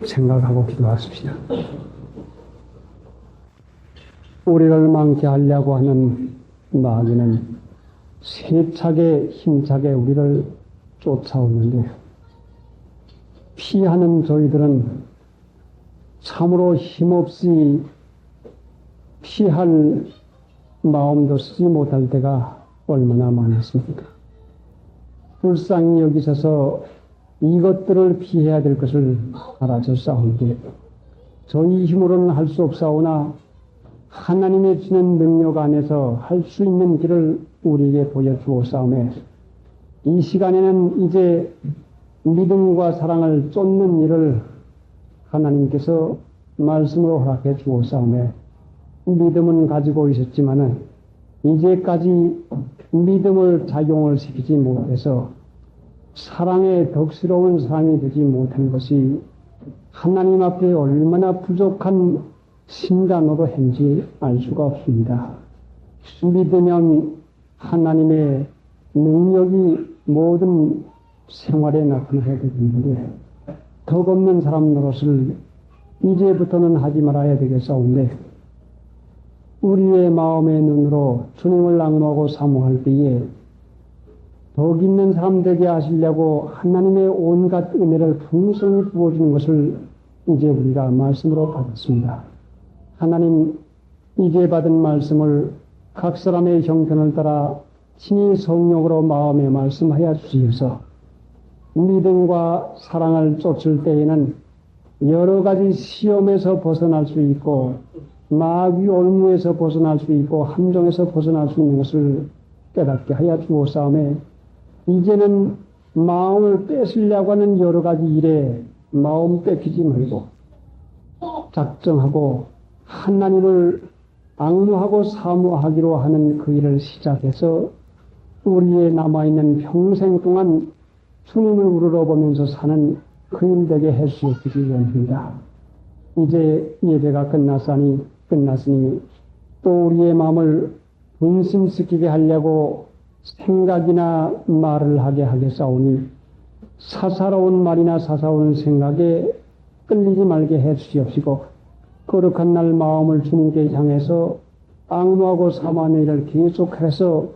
생각하고 기도하십시오. 우리를 망케 하려고 하는 마귀는 세차게 힘차게 우리를 쫓아오는데, 피하는 저희들은 참으로 힘없이 피할 마음도 쓰지 못할 때가 얼마나 많았습니까? 불쌍히 여기셔서 이것들을 피해야 될 것을 알아서 싸우는데 저희 힘으로는 할 수 없사오나 하나님의 주는 능력 안에서 할 수 있는 길을 우리에게 보여주었사오매 이 시간에는 이제 믿음과 사랑을 쫓는 일을 하나님께서 말씀으로 허락해 주었사오매 믿음은 가지고 있었지만은 이제까지 믿음을 작용을 시키지 못해서 사랑에 덕스러운 사람이 되지 못한 것이 하나님 앞에 얼마나 부족한 신자노로 했는지 알 수가 없습니다. 믿으면 하나님의 능력이 모든 생활에 나타나야 되는데 덕 없는 사람 노릇을 이제부터는 하지 말아야 되겠사온데 우리의 마음의 눈으로 주님을 앙모하고 사모할 때에 덕 있는 사람 되게 하시려고 하나님의 온갖 은혜를 풍성히 부어주는 것을 이제 우리가 말씀으로 받았습니다. 하나님 이제 받은 말씀을 각 사람의 형편을 따라 친히 성령으로 마음에 말씀하여 주시어서 믿음과 사랑을 쫓을 때에는 여러 가지 시험에서 벗어날 수 있고 마귀 올무에서 벗어날 수 있고 함정에서 벗어날 수 있는 것을 깨닫게 하여 주옵사오매 이제는 마음을 뺏으려고 하는 여러 가지 일에 마음 뺏기지 말고 작정하고 하나님을 앙모하고 사모하기로 하는 그 일을 시작해서 우리의 남아있는 평생 동안 주님을 우러러보면서 사는 그 일 되게 해주시기 원합니다. 이제 예배가 끝났으니 또 우리의 마음을 분심시키게 하려고 생각이나 말을 하게 하겠사오니 사사로운 말이나 사사로운 생각에 끌리지 말게 해주시옵시고 거룩한 날 마음을 주님께 향해서 앙모하고 사모하는 일을 계속해서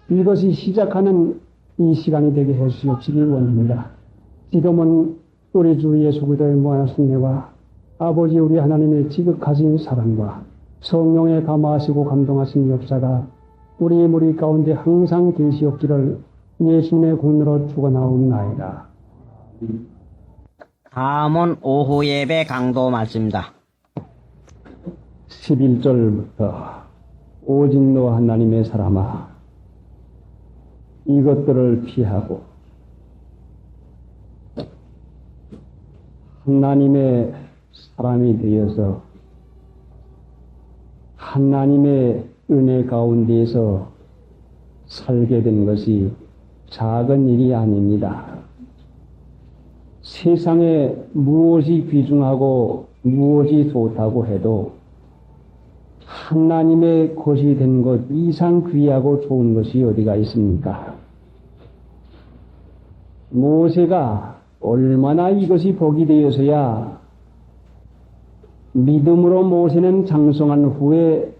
이것이 시작하는 이 시간이 되게 해주시옵시기 원합니다. 지금은 우리 주 예수 그리스도의 무한하신 은혜와 아버지 우리 하나님의 지극하신 사랑과 성령의 감화하시고 감동하신 역사가 우리의 무리 가운데 항상 계시옵기를 예수님의 공로로 축원하옵나이다. 다음은 오후 예배 강도 말씀입니다. 11절부터 오직 너 하나님의 사람아 이것들을 피하고 하나님의 사람이 되어서 하나님의 은혜 가운데에서 살게 된 것이 작은 일이 아닙니다. 세상에 무엇이 귀중하고 무엇이 좋다고 해도 하나님의 것이 된 것 이상 귀하고 좋은 것이 어디가 있습니까? 모세가 얼마나 이것이 복이 되어서야 믿음으로 모세는 장성한 후에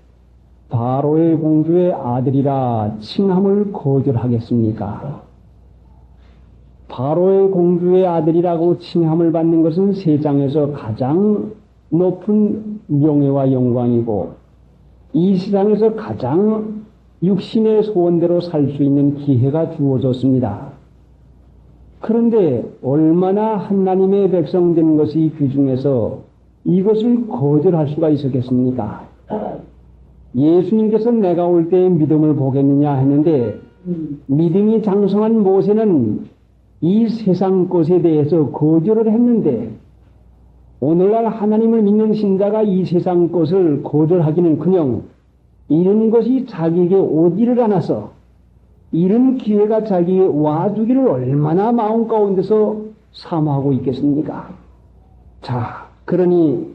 바로의 공주의 아들이라 칭함을 거절하겠습니까? 바로의 공주의 아들이라고 칭함을 받는 것은 세상에서 가장 높은 명예와 영광이고 이 세상에서 가장 육신의 소원대로 살 수 있는 기회가 주어졌습니다. 그런데 얼마나 하나님의 백성 된 것이 귀중해서 이것을 거절할 수가 있었겠습니까? 예수님께서 내가 올 때에 믿음을 보겠느냐 했는데 믿음이 장성한 모세는 이 세상 것에 대해서 거절을 했는데 오늘날 하나님을 믿는 신자가 이 세상 것을 거절하기는커녕 이런 것이 자기에게 오지를 않아서 이런 기회가 자기에게 와주기를 얼마나 마음 가운데서 사모하고 있겠습니까? 자, 그러니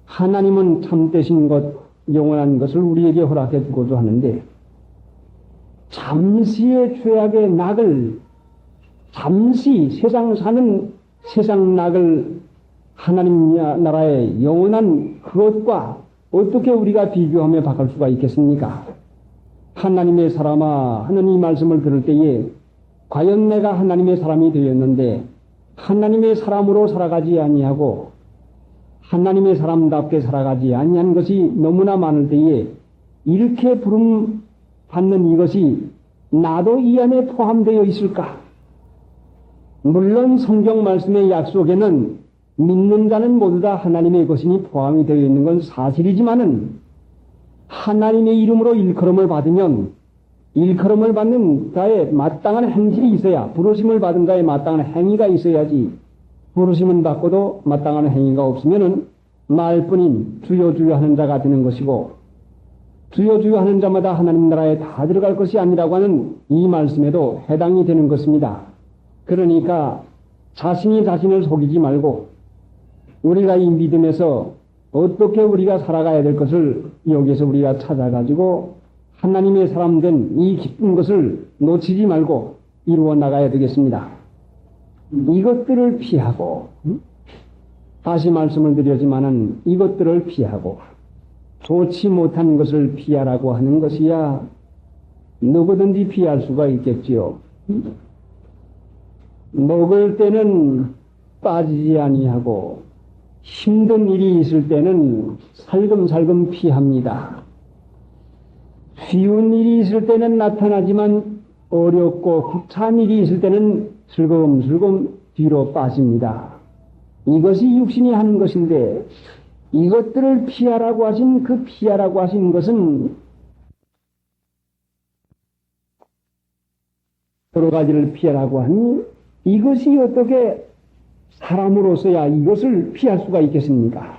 하나님은 참되신 것, 영원한 것을 우리에게 허락해 주고도 하는데 잠시의 죄악의 낙을 잠시 세상 사는 세상 낙을 하나님 나라의 영원한 그것과 어떻게 우리가 비교하며 바꿀 수가 있겠습니까? 하나님의 사람아 하는 이 말씀을 들을 때에 과연 내가 하나님의 사람이 되었는데 하나님의 사람으로 살아가지 아니하고 하나님의 사람답게 살아가지 아니한 것이 너무나 많을 때에 이렇게 부름 받는 이것이 나도 이 안에 포함되어 있을까? 물론 성경 말씀의 약속에는 믿는 자는 모두 다 하나님의 것이니 포함이 되어 있는 건 사실이지만은 하나님의 이름으로 일컬음을 받으면 일컬음을 받는 자의 마땅한 행실이 있어야, 부르심을 받은 자의 마땅한 행위가 있어야지, 부르심은 받고도 마땅한 행위가 없으면은 말뿐인 주여 주여 하는 자가 되는 것이고, 주여 주여 하는 자마다 하나님 나라에 다 들어갈 것이 아니라고 하는 이 말씀에도 해당이 되는 것입니다. 그러니까 자신이 자신을 속이지 말고 우리가 이 믿음에서 어떻게 우리가 살아가야 될 것을 여기서 우리가 찾아가지고 하나님의 사람 된 이 기쁜 것을 놓치지 말고 이루어 나가야 되겠습니다. 이것들을 피하고, 다시 말씀을 드렸지만은 이것들을 피하고 좋지 못한 것을 피하라고 하는 것이야 누구든지 피할 수가 있겠지요. 먹을 때는 빠지지 아니하고 힘든 일이 있을 때는 살금살금 피합니다. 쉬운 일이 있을 때는 나타나지만 어렵고 구차한 일이 있을 때는 슬금슬금 뒤로 빠집니다. 이것이 육신이 하는 것인데, 이것들을 피하라고 하신 그 피하라고 하신 것은 여러 가지를 피하라고 하니 이것이 어떻게 사람으로서야 이것을 피할 수가 있겠습니까?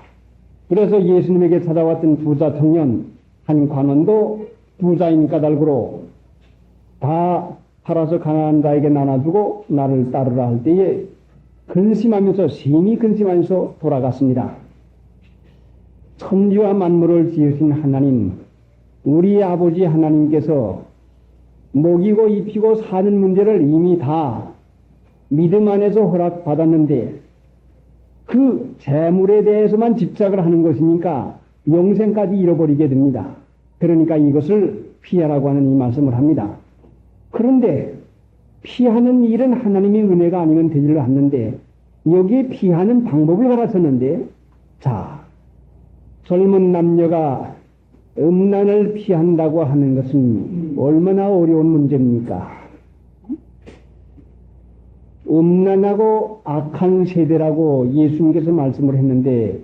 그래서 예수님에게 찾아왔던 부자 청년 한 관원도 부자인 까닭으로 다 팔아서 가난한 자에게 나눠주고 나를 따르라 할 때에 근심하면서, 심히 근심하면서 돌아갔습니다. 천지와 만물을 지으신 하나님, 우리 아버지 하나님께서 먹이고 입히고 사는 문제를 이미 다 믿음 안에서 허락받았는데 그 재물에 대해서만 집착을 하는 것이니까 영생까지 잃어버리게 됩니다. 그러니까 이것을 피하라고 하는 이 말씀을 합니다. 그런데 피하는 일은 하나님의 은혜가 아니면 되지를 않는데 여기에 피하는 방법을 가르쳤는데, 자, 젊은 남녀가 음란을 피한다고 하는 것은 얼마나 어려운 문제입니까? 음란하고 악한 세대라고 예수님께서 말씀을 했는데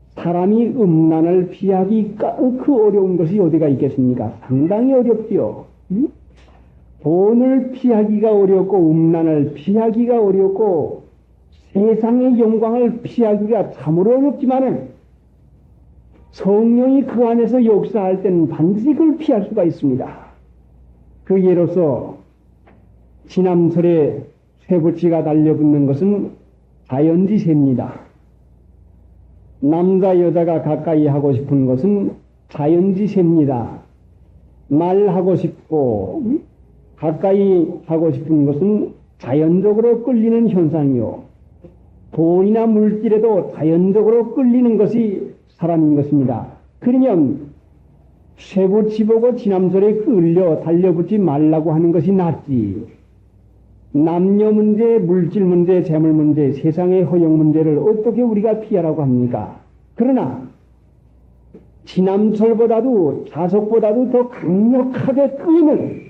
사람이 음란을 피하기가 그 어려운 것이 어디가 있겠습니까? 상당히 어렵지요. 돈을 피하기가 어렵고 음란을 피하기가 어렵고 세상의 영광을 피하기가 참으로 어렵지만은 성령이 그 안에서 역사할 때는 반드시 그걸 피할 수가 있습니다. 그 예로서 지남설에 쇠붙이가 달려붙는 것은 자연지세입니다. 남자 여자가 가까이 하고 싶은 것은 자연지세입니다. 말하고 싶고 가까이 하고 싶은 것은 자연적으로 끌리는 현상이요. 돈이나 물질에도 자연적으로 끌리는 것이 사람인 것입니다. 그러면 쇠붙이 보고 지남설에 끌려 달려붙지 말라고 하는 것이 낫지. 남녀 문제, 물질 문제, 재물 문제, 세상의 허영 문제를 어떻게 우리가 피하라고 합니까? 그러나 지남설보다도 자석보다도 더 강력하게 끄는,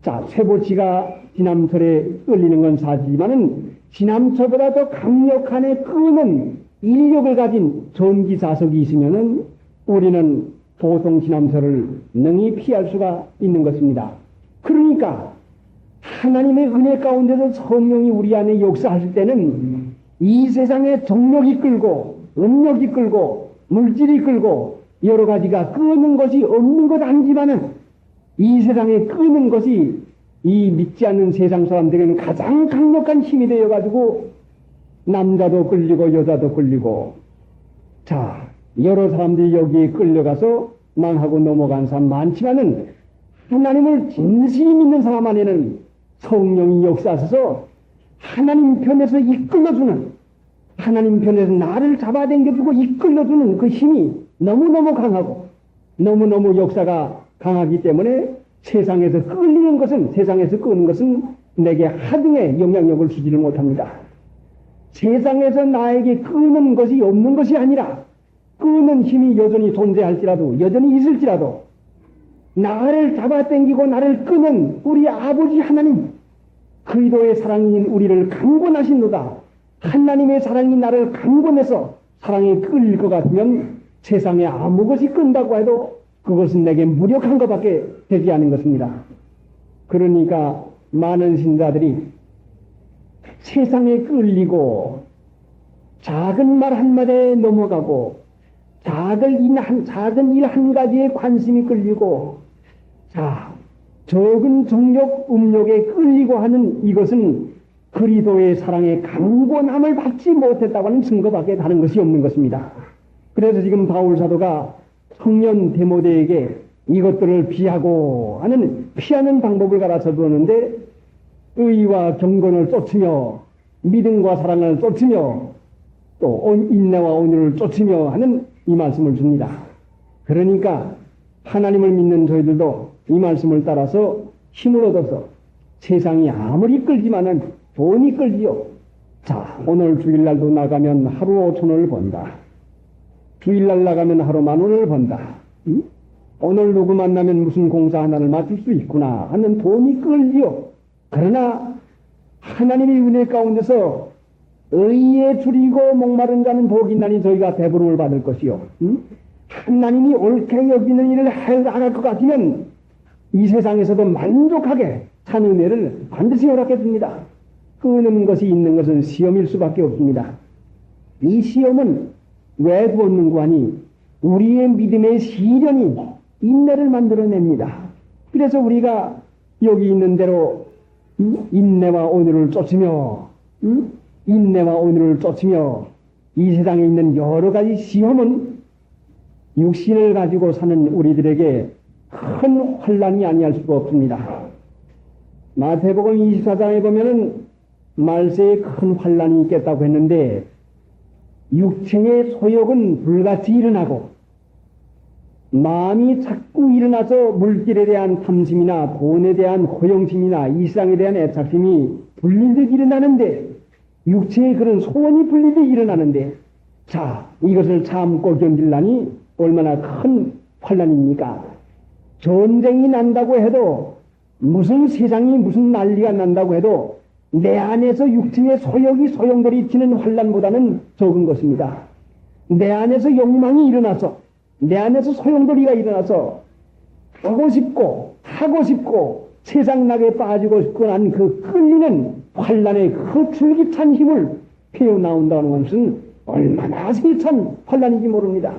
자, 쇠붙이가 지남설에 끌리는 건 사실이지만은 지남설보다 더 강력하게 끄는 인력을 가진 전기 자석이 있으면은 우리는 보통 지남설을 능히 피할 수가 있는 것입니다. 그러니까 하나님의 은혜 가운데서 성령이 우리 안에 역사하실 때는 이 세상에 정력이 끌고 음력이 끌고 물질이 끌고 여러 가지가 끄는 것이 없는 것 아니지만은 이 세상에 끄는 것이 이 믿지 않는 세상 사람들에게는 가장 강력한 힘이 되어가지고 남자도 끌리고 여자도 끌리고, 자, 여러 사람들이 여기에 끌려가서 망하고 넘어간 사람 많지만은 하나님을 진실히 믿는 사람 안에는 성령이 역사하셔서 하나님 편에서 이끌어주는, 하나님 편에서 나를 잡아당겨주고 이끌어주는 그 힘이 너무너무 강하고 너무너무 역사가 강하기 때문에 세상에서 끌리는 것은, 세상에서 끄는 것은 내게 하등의 영향력을 주지를 못합니다. 세상에서 나에게 끄는 것이 없는 것이 아니라 끄는 힘이 여전히 존재할지라도, 여전히 있을지라도 나를 잡아당기고 나를 끄는 우리 아버지 하나님, 그리스도의 사랑인 우리를 강권하신도다. 하나님의 사랑이 나를 강권해서 사랑에 끌릴 것 같으면 세상에 아무 것이 끈다고 해도 그것은 내게 무력한 것밖에 되지 않은 것입니다. 그러니까 많은 신자들이 세상에 끌리고 작은 말 한마디에 넘어가고 작은 일 한 가지에 관심이 끌리고 적은 정욕, 음욕에 끌리고 하는 이것은 그리스도의 사랑의 강권함을 받지 못했다고 하는 증거밖에 다른 것이 없는 것입니다. 그래서 지금 바울 사도가 청년 데모데에게 이것들을 피하는 방법을 가르쳐 주었는데 의와 경건을 쫓으며 믿음과 사랑을 쫓으며 또 인내와 온유를 쫓으며 하는 이 말씀을 줍니다. 그러니까 하나님을 믿는 저희들도 이 말씀을 따라서 힘을 얻어서 세상이 아무리 끌지만은 돈이 끌지요. 오늘 주일날도 나가면 하루 5,000원을 번다. 주일날 나가면 하루 10,000원을 번다. 오늘 누구 만나면 무슨 공사 하나를 맡을 수 있구나 하는 돈이 끌지요. 그러나 하나님의 은혜 가운데서 의에 줄이고 목마른 자는 복이 있나니 저희가 배부름을 받을 것이요. 하나님이 옳게 여기는 일을 안 할 것 같으면 이 세상에서도 만족하게 산 은혜를 반드시 허락해 줍니다. 끄는 것이 있는 것은 시험일 수밖에 없습니다. 이 시험은 왜 두었는고 하니 우리의 믿음의 시련이 인내를 만들어냅니다. 그래서 우리가 여기 있는 대로 인내와 온유를 쫓으며 이 세상에 있는 여러 가지 시험은 육신을 가지고 사는 우리들에게 큰 환난이 아니할 수가 없습니다. 마태복음 24장에 보면은 말세에 큰 환난이 있겠다고 했는데 육체의 소욕은 불같이 일어나고 마음이 자꾸 일어나서 물질에 대한 탐심이나 돈에 대한 허영심이나 이 세상에 대한 애착심이 불리듯 일어나는데 육체의 그런 소원이 불리듯 일어나는데 이것을 참고 견딜라니 얼마나 큰 환난입니까? 전쟁이 난다고 해도 무슨 세상이 무슨 난리가 난다고 해도 내 안에서 육체의 소욕이 소용돌이치는 환난보다는 적은 것입니다. 내 안에서 욕망이 일어나서 내 안에서 소용돌이가 일어나서 하고 싶고 세상 낙에 빠지고 싶고 난 그 끌리는 환난의 그 줄기찬 힘을 피어나온다는 것은 얼마나 세찬 환난인지 모릅니다.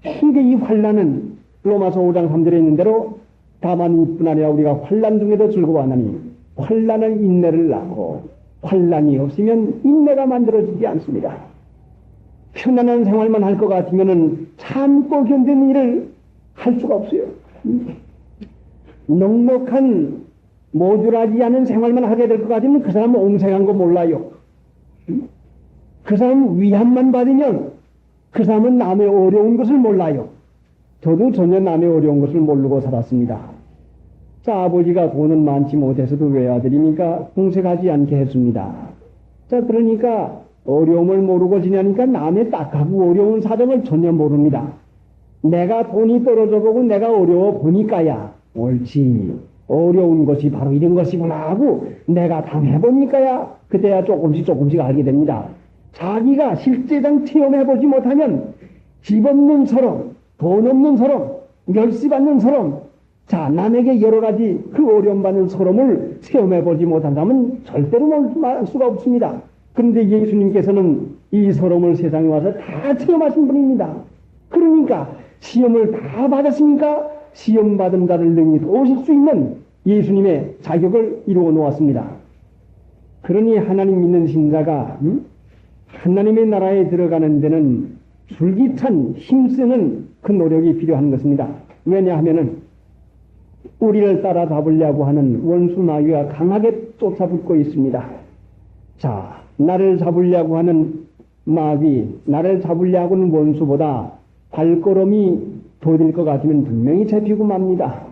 이게 이 환난은 로마서 5장 3절에 있는 대로 다만 이뿐 아니라 우리가 환난 중에도 즐거워하나니 환난은 인내를 낳고 환난이 없으면 인내가 만들어지지 않습니다. 편안한 생활만 할 것 같으면 참고 견디는 일을 할 수가 없어요. 넉넉한 모듈하지 않은 생활만 하게 될 것 같으면 그 사람은 옹생한 거 몰라요. 그 사람은 위안만 받으면 그 사람은 남의 어려운 것을 몰라요. 저도 전혀 남의 어려운 것을 모르고 살았습니다. 아버지가 돈은 많지 못해서도 외아들이니까 공색하지 않게 했습니다. 그러니까 어려움을 모르고 지내니까 남의 딱하고 어려운 사정을 전혀 모릅니다. 내가 돈이 떨어져 보고 내가 어려워 보니까야 옳지 어려운 것이 바로 이런 것이구나 하고 내가 당해보니까야 그때야 조금씩 알게 됩니다. 자기가 실제상 체험해보지 못하면 집 없는 서름, 돈 없는 서름, 멸시받는 서름, 남에게 여러 가지 그 어려움받는 서름을 체험해보지 못한다면 절대로 알 수가 없습니다. 그런데 예수님께서는 이 서름을 세상에 와서 다 체험하신 분입니다. 그러니까 시험을 다 받았으니까 시험 받은 자를 능히 도우실 수 있는 예수님의 자격을 이루어 놓았습니다. 그러니 하나님 믿는 신자가 하나님의 나라에 들어가는 데는 줄기찬 힘쓰는 그 노력이 필요한 것입니다. 왜냐하면은 우리를 따라잡으려고 하는 원수 마귀가 강하게 쫓아붙고 있습니다. 나를 잡으려고 하는 마귀, 나를 잡으려고 하는 원수보다 발걸음이 더딜 것 같으면 분명히 잡히고 맙니다.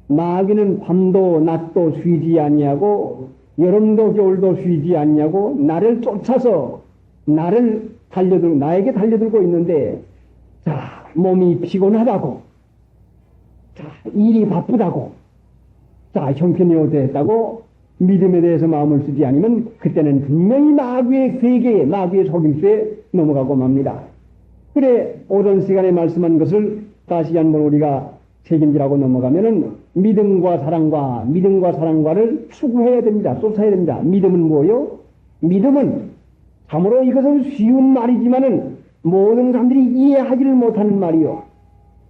마귀는 밤도 낮도 쉬지 아니하고 여름도 겨울도 쉬지 아니하고 나를 쫓아서 나에게 달려들고 있는데 몸이 피곤하다고 일이 바쁘다고 형편이 어땠다고 믿음에 대해서 마음을 쓰지 않으면 그때는 분명히 마귀의 괴계에 마귀의 속임수에 넘어가고 맙니다. 그래, 오전 시간에 말씀한 것을 다시 한번 우리가 책임지라고 넘어가면은 믿음과 사랑과를 추구해야 됩니다. 쏟아야 됩니다. 믿음은 뭐요? 믿음은 참으로 이것은 쉬운 말이지만은 모든 사람들이 이해하지를 못하는 말이요.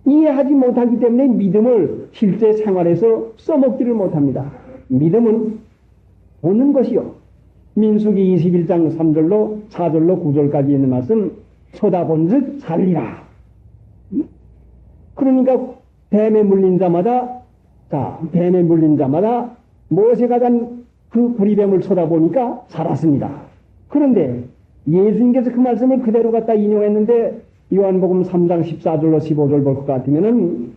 이해하지 못하기 때문에 믿음을 실제 생활에서 써먹지를 못합니다. 믿음은 보는 것이요. 민수기 21장 3절로 4절로 9절까지 있는 말씀, 쳐다본즉 살리라. 그러니까 뱀에 물린 자마다 모세가 단 그 구리뱀을 쳐다보니까 살았습니다. 그런데 예수님께서 그 말씀을 그대로 갖다 인용했는데 요한복음 3장 14절로 15절 볼 것 같으면은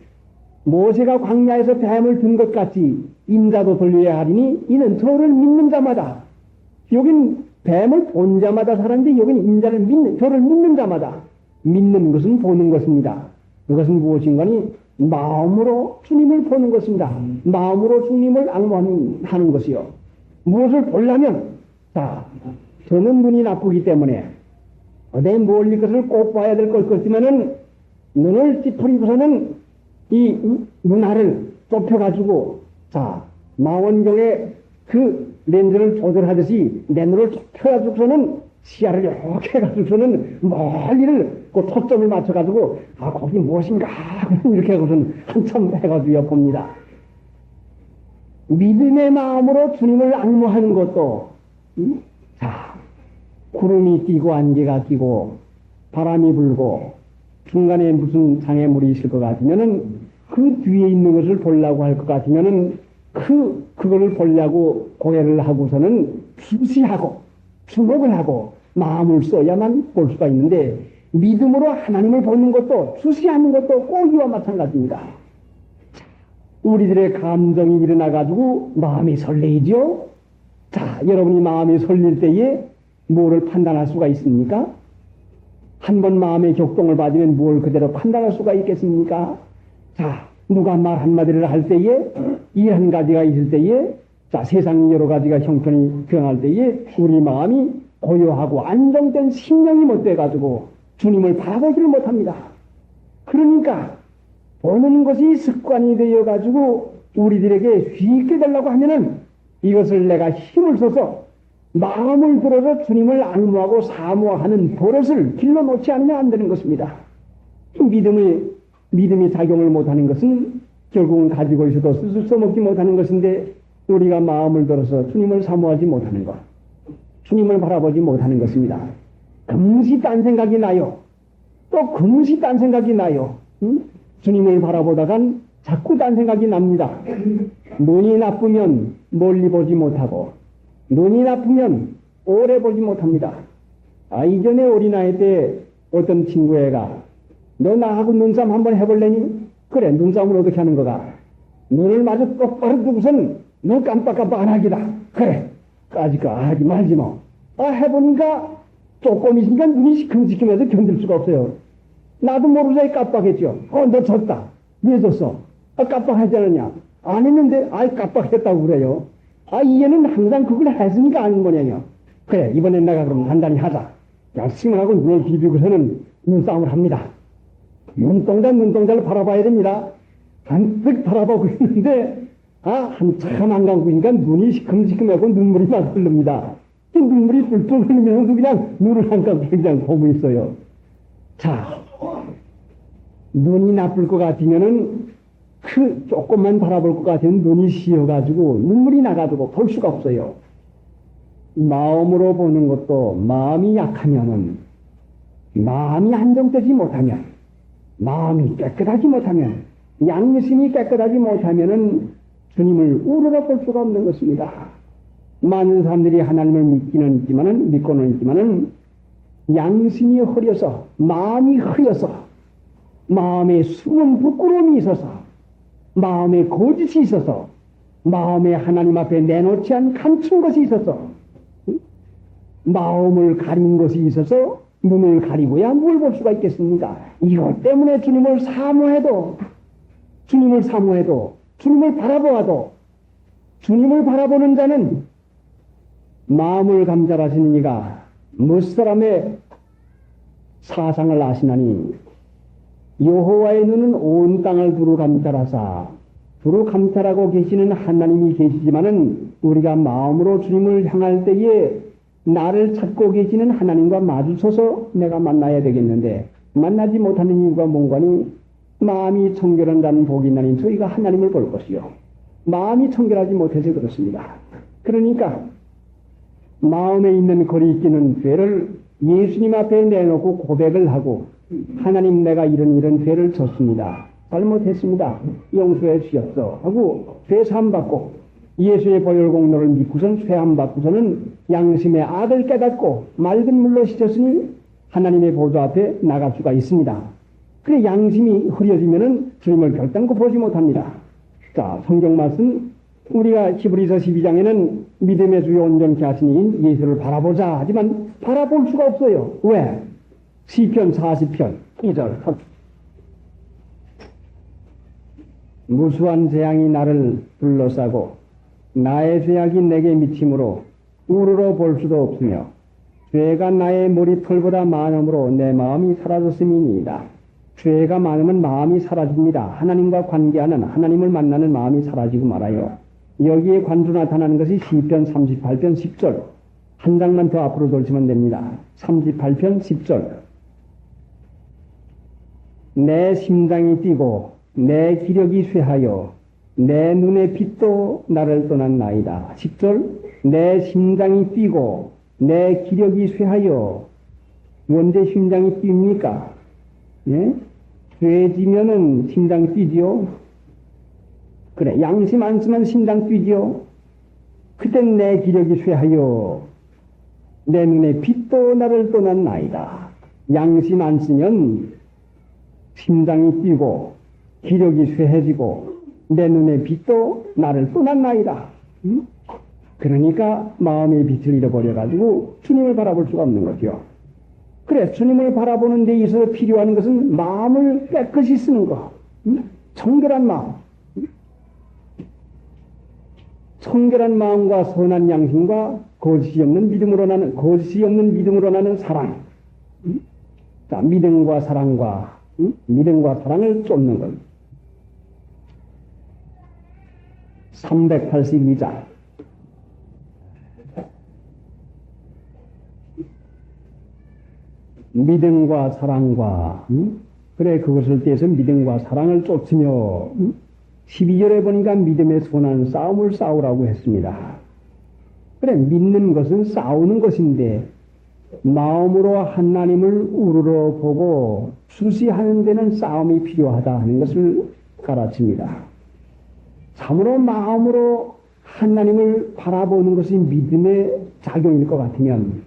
모세가 광야에서 뱀을 든 것 같이 인자도 돌려야 하리니 이는 저를 믿는 자마다, 여긴 뱀을 본 자마다 살았는데 여긴 저를 믿는 자마다, 믿는 것은 보는 것입니다. 그것은 무엇인가니 마음으로 주님을 보는 것입니다. 마음으로 주님을 악모하는 것이요. 무엇을 보려면, 저는 눈이 나쁘기 때문에 어디 멀리 것을 꼭 봐야 될 것 같지만은 눈을 찌푸리고서는 이 눈알을 좁혀가지고, 망원경에 그 렌즈를 조절하듯이 내 눈을 좁혀가지고서는 시야를 이렇게 해가지고서는 멀리를 그 초점을 맞춰가지고, 거기 무엇인가 이렇게 하고서는 한참 해가지고 봅니다. 믿음의 마음으로 주님을 악모하는 것도, 구름이 끼고 안개가 끼고 바람이 불고 중간에 무슨 장애물이 있을 것 같으면은 그 뒤에 있는 것을 보려고 할 것 같으면은 그거를 보려고 고개를 하고서는 주시하고 주목을 하고 마음을 써야만 볼 수가 있는데, 믿음으로 하나님을 보는 것도 주시하는 것도 꼭 이와 마찬가지입니다. 우리들의 감정이 일어나가지고 마음이 설레이죠. 여러분이 마음이 설릴 때에 뭐를 판단할 수가 있습니까? 한번 마음의 격동을 받으면 뭘 그대로 판단할 수가 있겠습니까? 누가 말 한마디를 할 때에, 일 한 가지가 있을 때에, 세상이 여러 가지가 형편이 변할 때에 우리 마음이 고요하고 안정된 심령이 못 돼가지고 주님을 바라보지를 못합니다. 그러니까 보는 것이 습관이 되어가지고 우리들에게 쉽게 되려고 하면은 이것을 내가 힘을 써서 마음을 들어서 주님을 악모하고 사모하는 버릇을 길러놓지 않으면 안 되는 것입니다. 믿음이 작용을 못하는 것은 결국은 가지고 있어도 스스로 써먹지 못하는 것인데, 우리가 마음을 들어서 주님을 사모하지 못하는 것, 주님을 바라보지 못하는 것입니다. 금시 딴 생각이 나요. 또 금시 딴 생각이 나요. 주님을 바라보다간 자꾸 딴 생각이 납니다. 눈이 나쁘면 멀리 보지 못하고, 눈이 나쁘면 오래 보지 못합니다. 이전에 어린아이 때 어떤 친구애가 너 나하고 눈싸움 한번 해볼래니? 그래, 눈싸움을 어떻게 하는 거가? 눈을 마저 똑바로 두고선 눈 깜빡깜빡 안 하기다. 그래, 까짓까 하지 말지 뭐. 해보니까 조금 있으니까 눈이 시큼시큼해서 견딜 수가 없어요. 나도 모르게 깜빡했죠. 너 졌다. 왜 졌어? 깜빡하지 않았냐? 안 했는데, 깜빡했다고 그래요. 얘는 항상 그걸 했으니까 아는 거냐요. 그래, 이번엔 내가 그럼 단단히 하자. 열심히 하고 눈을 비비고서는 눈싸움을 합니다. 눈동자를 바라봐야 됩니다. 한뜩 바라보고 있는데, 한참 안 감고 있으니까 눈이 시큼시큼하고 눈물이 막 흐릅니다. 눈물이 뿔뿔 흘리면서 그냥 눈을 안 감고 그냥 보고 있어요. 눈이 나쁠 것 같으면은 조금만 바라볼 것 같으면 눈이 씌어가지고 눈물이 나가지고 볼 수가 없어요. 마음으로 보는 것도 마음이 약하면은, 마음이 안정되지 못하면, 마음이 깨끗하지 못하면, 양심이 깨끗하지 못하면은 주님을 우러러 볼 수가 없는 것입니다. 많은 사람들이 하나님을 믿고는 있지만은 양심이 흐려서, 마음이 흐려서, 마음에 숨은 부끄러움이 있어서, 마음에 거짓이 있어서, 마음에 하나님 앞에 내놓지 않은 감춘 것이 있어서, 마음을 가린 것이 있어서 눈을 가리고야 뭘 볼 수가 있겠습니까? 이것 때문에 주님을 사모해도, 주님을 바라보아도, 주님을 바라보는 자는 마음을 감찰하시는 이가 무엇 사람의 사상을 아시나니 여호와의 눈은 온 땅을 두루 감찰하사 두루 감찰하고 계시는 하나님이 계시지만은 우리가 마음으로 주님을 향할 때에 나를 찾고 계시는 하나님과 마주쳐서 내가 만나야 되겠는데 만나지 못하는 이유가 뭔가니 마음이 청결한다는 복이 있나니 저희가 하나님을 볼 것이요 마음이 청결하지 못해서 그렇습니다. 그러니까 마음에 있는 거리끼는 죄를 예수님 앞에 내놓고 고백을 하고 하나님 내가 이런 죄를 졌습니다. 잘못했습니다. 용서해 주셨어 하고 죄 사함 받고 예수의 보혈 공로를 믿고선 죄함 받고서는 양심의 악을 깨닫고 맑은 물로 씻었으니 하나님의 보좌 앞에 나갈 수가 있습니다. 그래 양심이 흐려지면은 주님을 결단코 보지 못합니다. 자, 성경 말씀 우리가 히브리서 12장에는 믿음의 주요 온전케 하시니 예수를 바라보자 하지만 바라볼 수가 없어요. 왜? 시편 40편 2절 무수한 재앙이 나를 둘러싸고 나의 죄악이 내게 미침으로 우러러 볼 수도 없으며 죄가 나의 머리털보다 많음으로 내 마음이 사라졌음이니이다. 죄가 많으면 마음이 사라집니다. 하나님과 관계하는 하나님을 만나는 마음이 사라지고 말아요. 여기에 관주 나타나는 것이 시편 38편 10절 한 장만 더 앞으로 돌치면 됩니다. 38편 10절 내 심장이 뛰고 내 기력이 쇠하여 내 눈의 빛도 나를 떠났나이다. 10절 내 심장이 뛰고 내 기력이 쇠하여 언제 심장이 뜁니까? 예? 죄지면은 심장이 뛰지요. 그래 양심 안 쓰면 심장 뛰지요. 그땐 내 기력이 쇠하여 내 눈의 빛도 나를 떠났나이다. 양심 안 쓰면 심장이 뛰고 기력이 쇠해지고 내 눈의 빛도 나를 떠났나이다. 그러니까 마음의 빛을 잃어버려가지고 주님을 바라볼 수가 없는 거죠. 그래 주님을 바라보는 데 있어서 필요한 것은 마음을 깨끗이 쓰는 거. 청결한 마음. 청결한 마음과 선한 양심과 거짓이 없는 믿음으로 나는 사랑. 자, 믿음과 사랑을 쫓는 것. 382장. 믿음과 사랑과, 그래, 그것을 떼서 믿음과 사랑을 쫓으며, 12절에 보니까 믿음의 선한 싸움을 싸우라고 했습니다. 그래, 믿는 것은 싸우는 것인데, 마음으로 하나님을 우러러 보고 수시하는 데는 싸움이 필요하다 하는 것을 가르칩니다. 참으로 마음으로 하나님을 바라보는 것이 믿음의 작용일 것 같으면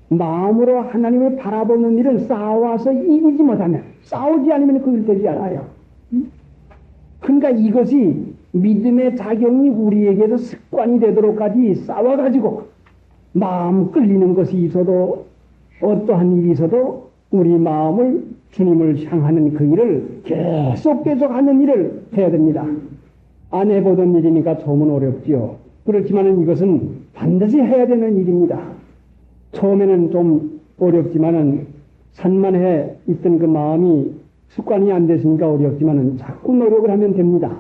마음으로 하나님을 바라보는 일을 싸워서 이기지 못하면 싸우지 않으면 그 일 되지 않아요. 그러니까 이것이 믿음의 작용이 우리에게도 습관이 되도록까지 싸워가지고 마음 끌리는 것이 있어도 어떠한 일이 있어도 우리 마음을 주님을 향하는 그 일을 계속 하는 일을 해야 됩니다. 안 해보던 일이니까 처음은 어렵지요. 그렇지만 이것은 반드시 해야 되는 일입니다. 처음에는 좀 어렵지만은 산만해 있던 그 마음이 습관이 안 됐으니까 어렵지만은 자꾸 노력을 하면 됩니다.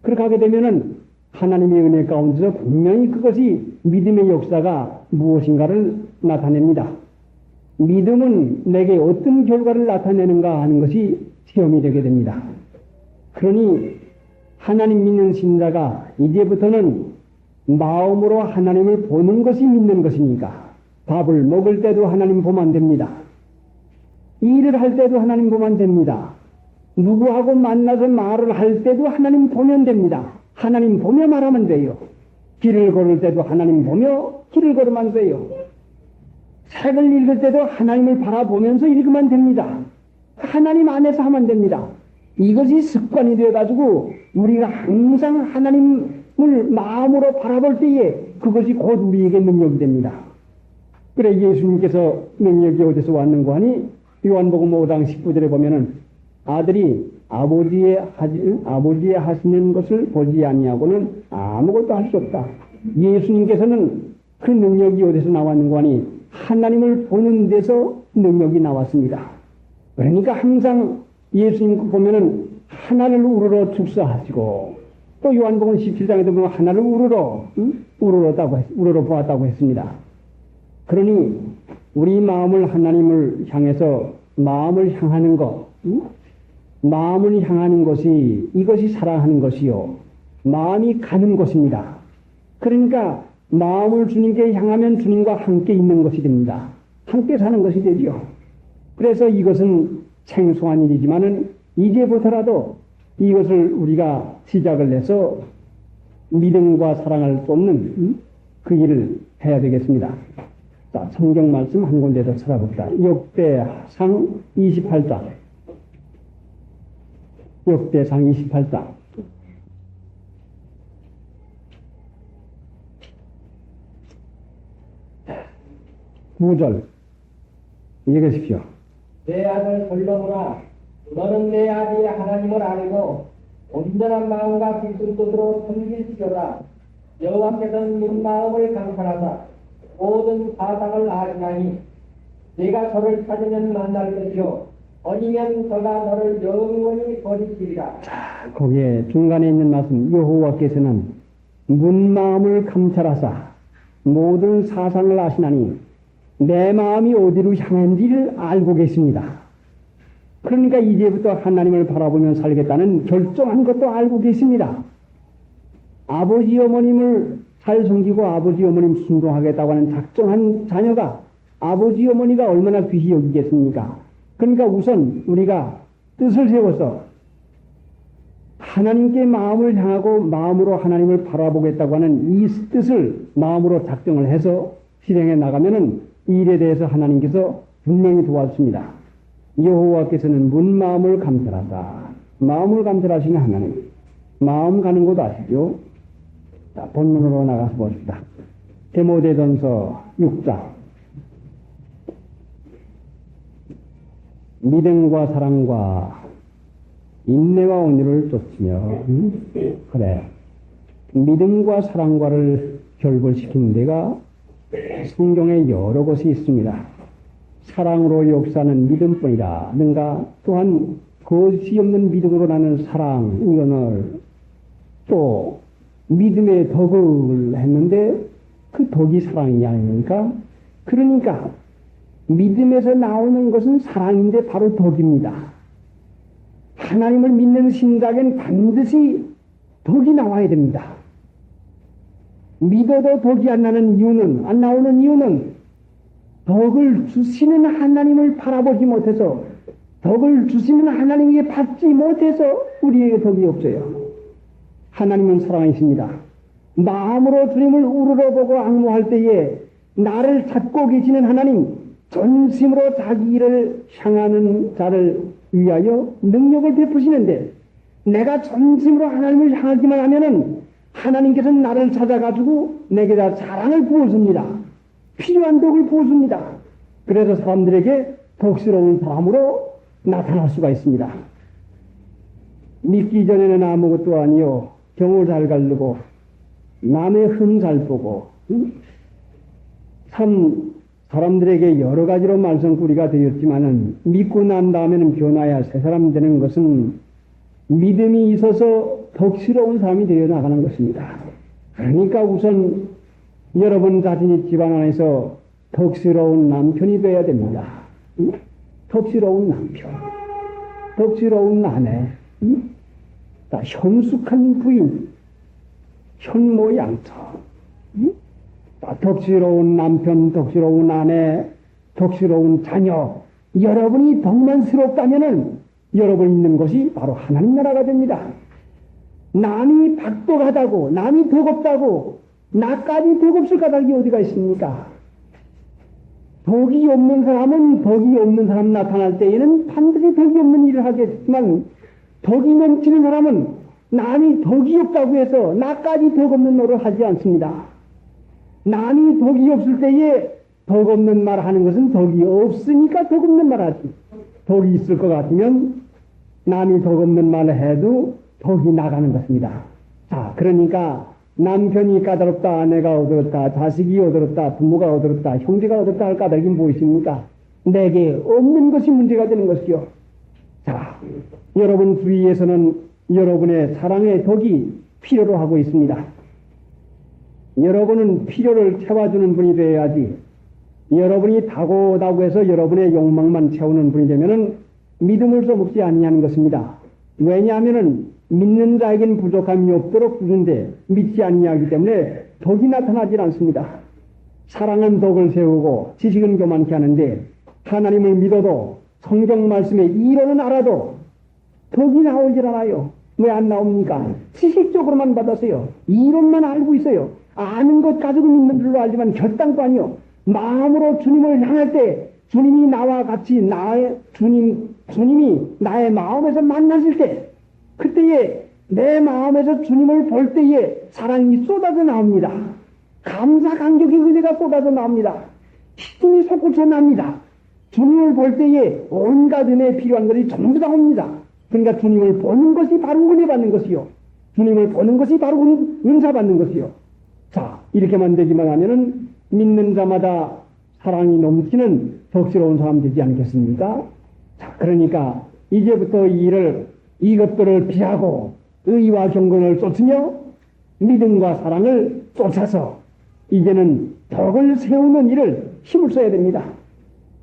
그렇게 하게 되면은 하나님의 은혜 가운데서 분명히 그것이 믿음의 역사가 무엇인가를 나타냅니다. 믿음은 내게 어떤 결과를 나타내는가 하는 것이 시험이 되게 됩니다. 그러니 하나님 믿는 신자가 이제부터는 마음으로 하나님을 보는 것이 믿는 것이니까 밥을 먹을 때도 하나님 보면 됩니다. 일을 할 때도 하나님 보면 됩니다. 누구하고 만나서 말을 할 때도 하나님 보면 됩니다. 하나님 보며 말하면 돼요. 길을 걸을 때도 하나님 보며 길을 걸으면 돼요. 책을 읽을 때도 하나님을 바라보면서 읽으면 됩니다. 하나님 안에서 하면 됩니다. 이것이 습관이 되어가지고 우리가 항상 하나님을 마음으로 바라볼 때에 그것이 곧 우리에게 능력이 됩니다. 그래 예수님께서 능력이 어디서 왔는고 하니 요한복음 5장 19절에 보면은 아들이 아버지의 하시는 것을 보지 아니하고는 아무것도 할 수 없다. 예수님께서는 그 능력이 어디서 나왔는고 하니 하나님을 보는 데서 능력이 나왔습니다. 그러니까 항상 예수님 보면은 하나를 우러러 축사하시고 또 요한복음 17장에도 보면 하나를 우러러 보았다고 했습니다. 그러니 우리 마음을 하나님을 향해서 마음을 향하는 것, 마음을 향하는 것이 이것이 사랑하는 것이요. 마음이 가는 것입니다. 그러니까 마음을 주님께 향하면 주님과 함께 있는 것이 됩니다. 함께 사는 것이 되죠. 그래서 이것은 생소한 일이지만은 이제부터라도 이것을 우리가 시작을 해서 믿음과 사랑을 쏟는 그 일을 해야 되겠습니다. 자, 성경 말씀 한 군데 더 찾아봅시다. 역대상 28장. 역대상 28장. 9절 읽으십시오. 내 아들 솔로몬아, 너는 내 아비의 하나님을 알고 온전한 마음과 깊은 뜻으로 섬길지어다. 여호와께서는 네 마음을 강탈하사 모든 사상을 아시나니 네가 저를 찾으면 만날 것이요 아니면 저가 너를 영원히 버리시리라. 거기에 중간에 있는 말씀, 여호와께서는 문 마음을 감찰하사 모든 사상을 아시나니 내 마음이 어디로 향한지를 알고 계십니다. 그러니까 이제부터 하나님을 바라보며 살겠다는 결정한 것도 알고 계십니다. 아버지 어머님을 잘 섬기고 아버지 어머님 순종하겠다고 하는 작정한 자녀가 아버지 어머니가 얼마나 귀히 여기겠습니까? 그러니까 우선 우리가 뜻을 세워서 하나님께 마음을 향하고 마음으로 하나님을 바라보겠다고 하는 이 뜻을 마음으로 작정을 해서 실행해 나가면은 이 일에 대해서 하나님께서 분명히 도와주십니다. 여호와께서는 문 마음을 감찰하다. 마음을 감찰하시는 하나님. 마음 가는 것도 아시죠? 자, 본문으로 나가서 봅시다. 디모데전서 6장. 믿음과 사랑과 인내와 온유를 쫓으며 그래. 믿음과 사랑과를 결벌시키는 데가 성경에 여러 것이 있습니다. 사랑으로 역사하는 믿음뿐이라 는가 또한 거짓이 없는 믿음으로 나는 사랑 이거를 또 믿음의 덕을 했는데 그 덕이 사랑이 아닙니까? 그러니까 믿음에서 나오는 것은 사랑인데 바로 덕입니다. 하나님을 믿는 신자에겐 반드시 덕이 나와야 됩니다. 믿어도 덕이 안 나오는 이유는 덕을 주시는 하나님을 바라보지 못해서 덕을 주시는 하나님에게 받지 못해서 우리에게 덕이 없어요. 하나님은 사랑이십니다. 마음으로 주님을 우러러보고 앙모할 때에 나를 찾고 계시는 하나님, 전심으로 자기 일을 향하는 자를 위하여 능력을 베푸시는데 내가 전심으로 하나님을 향하기만 하면은 하나님께서는 나를 찾아가지고 내게다 사랑을 부어줍니다. 필요한 덕을 부어줍니다. 그래서 사람들에게 덕스러운 사람으로 나타날 수가 있습니다. 믿기 전에는 아무것도 아니요 경을 잘 가르고 남의 흠 잘 보고 참 사람들에게 여러 가지로 말썽꾸리가 되었지만은 믿고 난 다음에는 변화야 새 사람 되는 것은 믿음이 있어서 덕스러운 사람이 되어 나가는 것입니다. 그러니까 우선 여러분 자신이 집안 안에서 덕스러운 남편이 되어야 됩니다. 덕스러운 남편, 덕스러운 아내, 현숙한 부인, 현모양처, 덕스러운 남편, 덕스러운 아내, 덕스러운 자녀, 여러분이 덕만스럽다면은 여러분 있는 것이 바로 하나님 나라가 됩니다. 남이 박덕하다고, 남이 덕없다고, 나까지 덕없을 까닭이 어디가 있습니까? 덕이 없는 사람은 덕이 없는 사람 나타날 때에는 반드시 덕이 없는 일을 하겠지만 덕이 넘치는 사람은 남이 덕이 없다고 해서 나까지 덕 없는 노를 하지 않습니다. 남이 덕이 없을 때에 덕 없는 말 하는 것은 덕이 없으니까 덕 없는 말 하지. 덕이 있을 것 같으면 남이 덕 없는 말을 해도 덕이 나가는 것입니다. 자, 그러니까 남편이 까다롭다, 아내가 어둡다, 자식이 어둡다, 부모가 어둡다, 형제가 어둡다 할 까닭이 무엇입니까? 내게 없는 것이 문제가 되는 것이요. 자, 여러분 주위에서는 여러분의 사랑의 덕이 필요로 하고 있습니다. 여러분은 필요를 채워주는 분이 되어야지, 여러분이 다고다고해서 여러분의 욕망만 채우는 분이 되면은 믿음을 써먹지 아니하는 것입니다. 왜냐하면은 믿는 자에겐 부족함이 없도록 주는데 믿지 아니하기 때문에 덕이 나타나질 않습니다. 사랑은 덕을 세우고 지식은 교만케 하는데, 하나님을 믿어도 성경 말씀의 이론은 알아도 덕이 나오질 않아요. 왜 안 나옵니까? 지식적으로만 받았어요. 이론만 알고 있어요. 아는 것 가지고 믿는 줄로 알지만 결단도 아니요. 마음으로 주님을 향할 때 주님이 나와 같이 주님이 나의 마음에서 만나실 때, 그때에 내 마음에서 주님을 볼 때에 사랑이 쏟아져 나옵니다. 감사 감격의 은혜가 쏟아져 나옵니다. 힘이 솟구쳐 납니다. 주님을 볼 때에 온갖 은혜에 필요한 것이 전부 다 옵니다. 그러니까 주님을 보는 것이 바로 은혜 받는 것이요. 주님을 보는 것이 바로 은사 받는 것이요. 자, 이렇게만 되기만 하면은 믿는 자마다 사랑이 넘치는 덕스러운 사람 되지 않겠습니까? 자, 그러니까 이제부터 이것들을 피하고 의와 경건을 쫓으며 믿음과 사랑을 쫓아서 이제는 덕을 세우는 일을 힘을 써야 됩니다.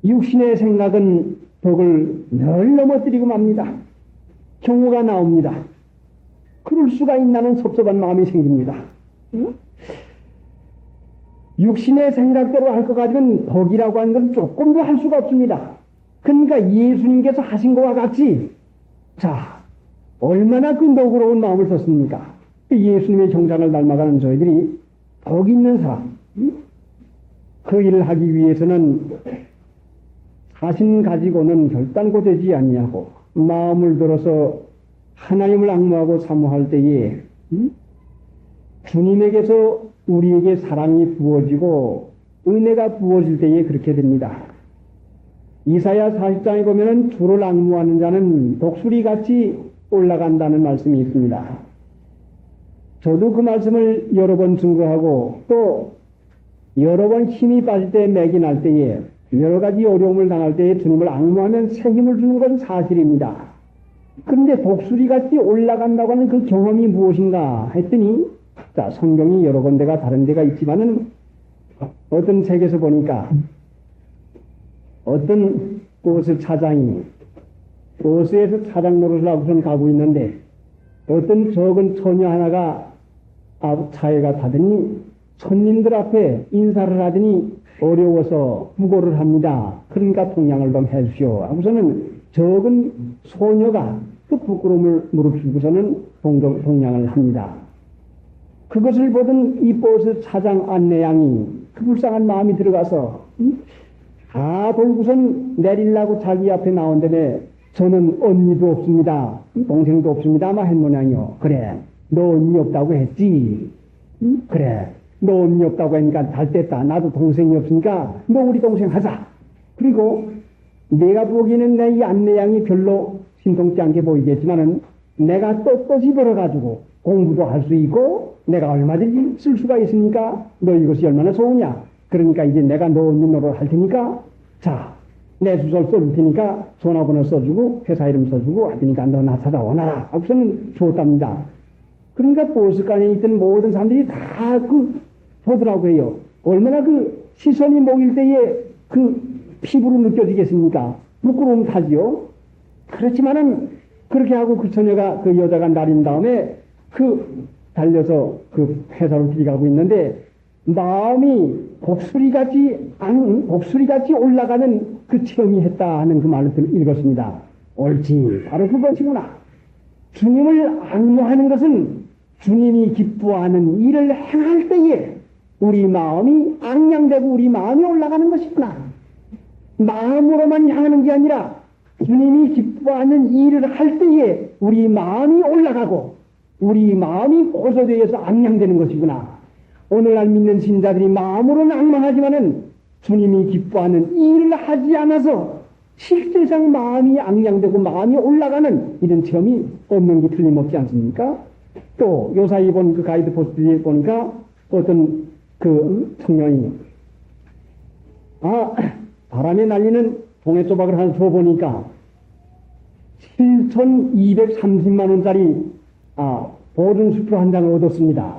육신의 생각은 덕을 늘 넘어뜨리고 맙니다. 경우가 나옵니다. 그럴 수가 있나는 섭섭한 마음이 생깁니다. 육신의 생각대로 할 것 가지고는 덕이라고 하는 건 조금도 할 수가 없습니다. 그러니까 예수님께서 하신 것과 같이, 자, 얼마나 그 너그러운 마음을 썼습니까? 예수님의 정장을 닮아가는 저희들이 덕 있는 사람, 그 일을 하기 위해서는 자신 가지고는 결단코 되지 아니하고 마음을 들어서 하나님을 악무하고 사모할 때에 주님에게서 우리에게 사랑이 부어지고 은혜가 부어질 때에 그렇게 됩니다. 이사야 40장에 보면은 주를 악무하는 자는 독수리같이 올라간다는 말씀이 있습니다. 저도 그 말씀을 여러 번 증거하고 또 여러 번 힘이 빠질 때 맥이 날 때에 여러 가지 어려움을 당할 때에 주님을 악무하면 새 힘을 주는 것은 사실입니다. 그런데 독수리같이 올라간다고 하는 그 경험이 무엇인가 했더니, 자, 성경이 여러 군데가 다른 데가 있지만은 어떤 책에서 보니까 어떤 버스 차장이 버스에서 차장 노릇을 하고선 가고 있는데 어떤 적은 처녀 하나가 차에가 타더니 손님들 앞에 인사를 하더니 어려워서 부고를 합니다. 그러니까 통양을 좀 해주시오 하고서는 적은 소녀가 그 부끄러움을 무릅쓰고서는 통양을 합니다. 그것을 보던 이 버스 차장 안내양이 그 불쌍한 마음이 들어가서 다 돌고선 내리려고 자기 앞에 나온다며 저는 언니도 없습니다. 동생도 없습니다. 아마 한 모양이요. 그래, 너 언니 없다고 했지. 그래, 너 언니 없다고 하니까 잘됐다. 나도 동생이 없으니까 너 우리 동생 하자. 그리고 내가 보기에는 내 이 안내양이 별로 신통치 않게 보이겠지만은 내가 떳떳이 벌어가지고 공부도 할 수 있고 내가 얼마든지 쓸 수가 있으니까 너 이것이 얼마나 좋으냐. 그러니까 이제 내가 너 언니 노릇 할 테니까 자, 내 주소를 써줄 테니까 전화번호 써주고 회사 이름 써주고 하니까 너 나 찾아오너라 하고서는 좋답니다. 그러니까 버스간에 있던 모든 사람들이 다 보더라고 해요. 얼마나 그 시선이 모일 때에 그 피부로 느껴지겠습니까? 부끄러움 타지요. 그렇지만은 그렇게 하고 그 처녀가 그 여자가 날인 다음에 달려서 그 회사로 들어가고 있는데 마음이 복수리같이 올라가는 그 체험이 했다 하는 그 말을 읽었습니다. 옳지, 바로 그것이구나. 주님을 악무하는 것은 주님이 기뻐하는 일을 행할 때에 우리 마음이 악량되고 우리 마음이 올라가는 것이구나. 마음으로만 향하는 게 아니라 주님이 기뻐하는 일을 할 때에 우리 마음이 올라가고 우리 마음이 고소되어서 악량되는 것이구나. 오늘날 믿는 신자들이 마음으로는 악망하지만은 주님이 기뻐하는 일을 하지 않아서 실제상 마음이 악량되고 마음이 올라가는 이런 체험이 없는 게 틀림없지 않습니까? 또 요사이 본 그 가이드 포스트에 보니까 어떤 그 청년이 바람에 날리는 동해 조박을 하나 줘보니까 7,230만 원짜리 보증수표 한 장을 얻었습니다.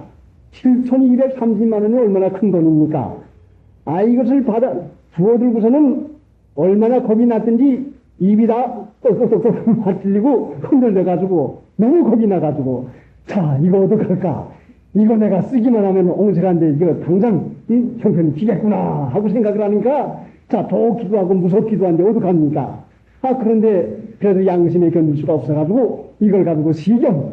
7,230만 원은 얼마나 큰 돈입니까? 이것을 주워들고서는 얼마나 겁이 났든지 입이 다 똑똑똑똑 맞들리고 흔들려가지고 너무 겁이 나가지고 자, 이거 어떡할까? 이거 내가 쓰기만 하면 옹색한데 이거 당장 이 형편이 지겠구나 하고 생각을 하니까 자, 좋기도 하고 무섭기도 한데 어떡합니까? 그런데 그래도 양심에 견딜 수가 없어가지고 이걸 가지고 시경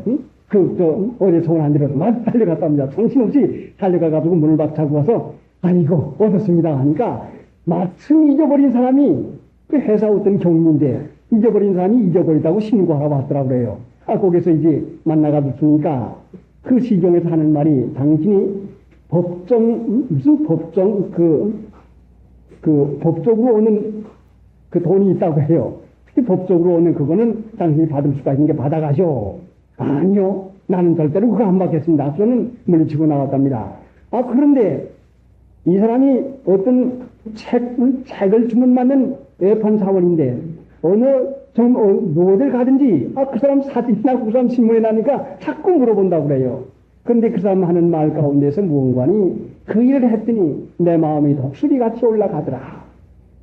어제 소원 안 들어서 막 달려갔다 옵니다. 정신없이 달려가가지고 문을 박차고 와서 이거 얻었습니다 하니까 마침 잊어버린 사람이 그 회사 어떤 경리인데 잊어버린 사람이 잊어버리다고 신고하러 왔더라고요. 거기서 이제 만나가지고 그 시경에서 하는 말이 당신이 무슨 법정 법적으로 오는 그 돈이 있다고 해요. 그 법적으로 오는 그거는 당신이 받을 수가 있는 게 받아가셔. 아니요. 나는 절대로 그거 안 받겠습니다. 저는 물리치고 나왔답니다. 그런데 이 사람이 어떤 책을 주문받는 외판 사원인데 어딜 가든지 그 사람 사진이나 그 사람 신문에 나니까 자꾸 물어본다고 그래요. 그런데 그 사람 하는 말 가운데서 무언가니 그 일을 했더니 내 마음이 독수리같이 올라가더라.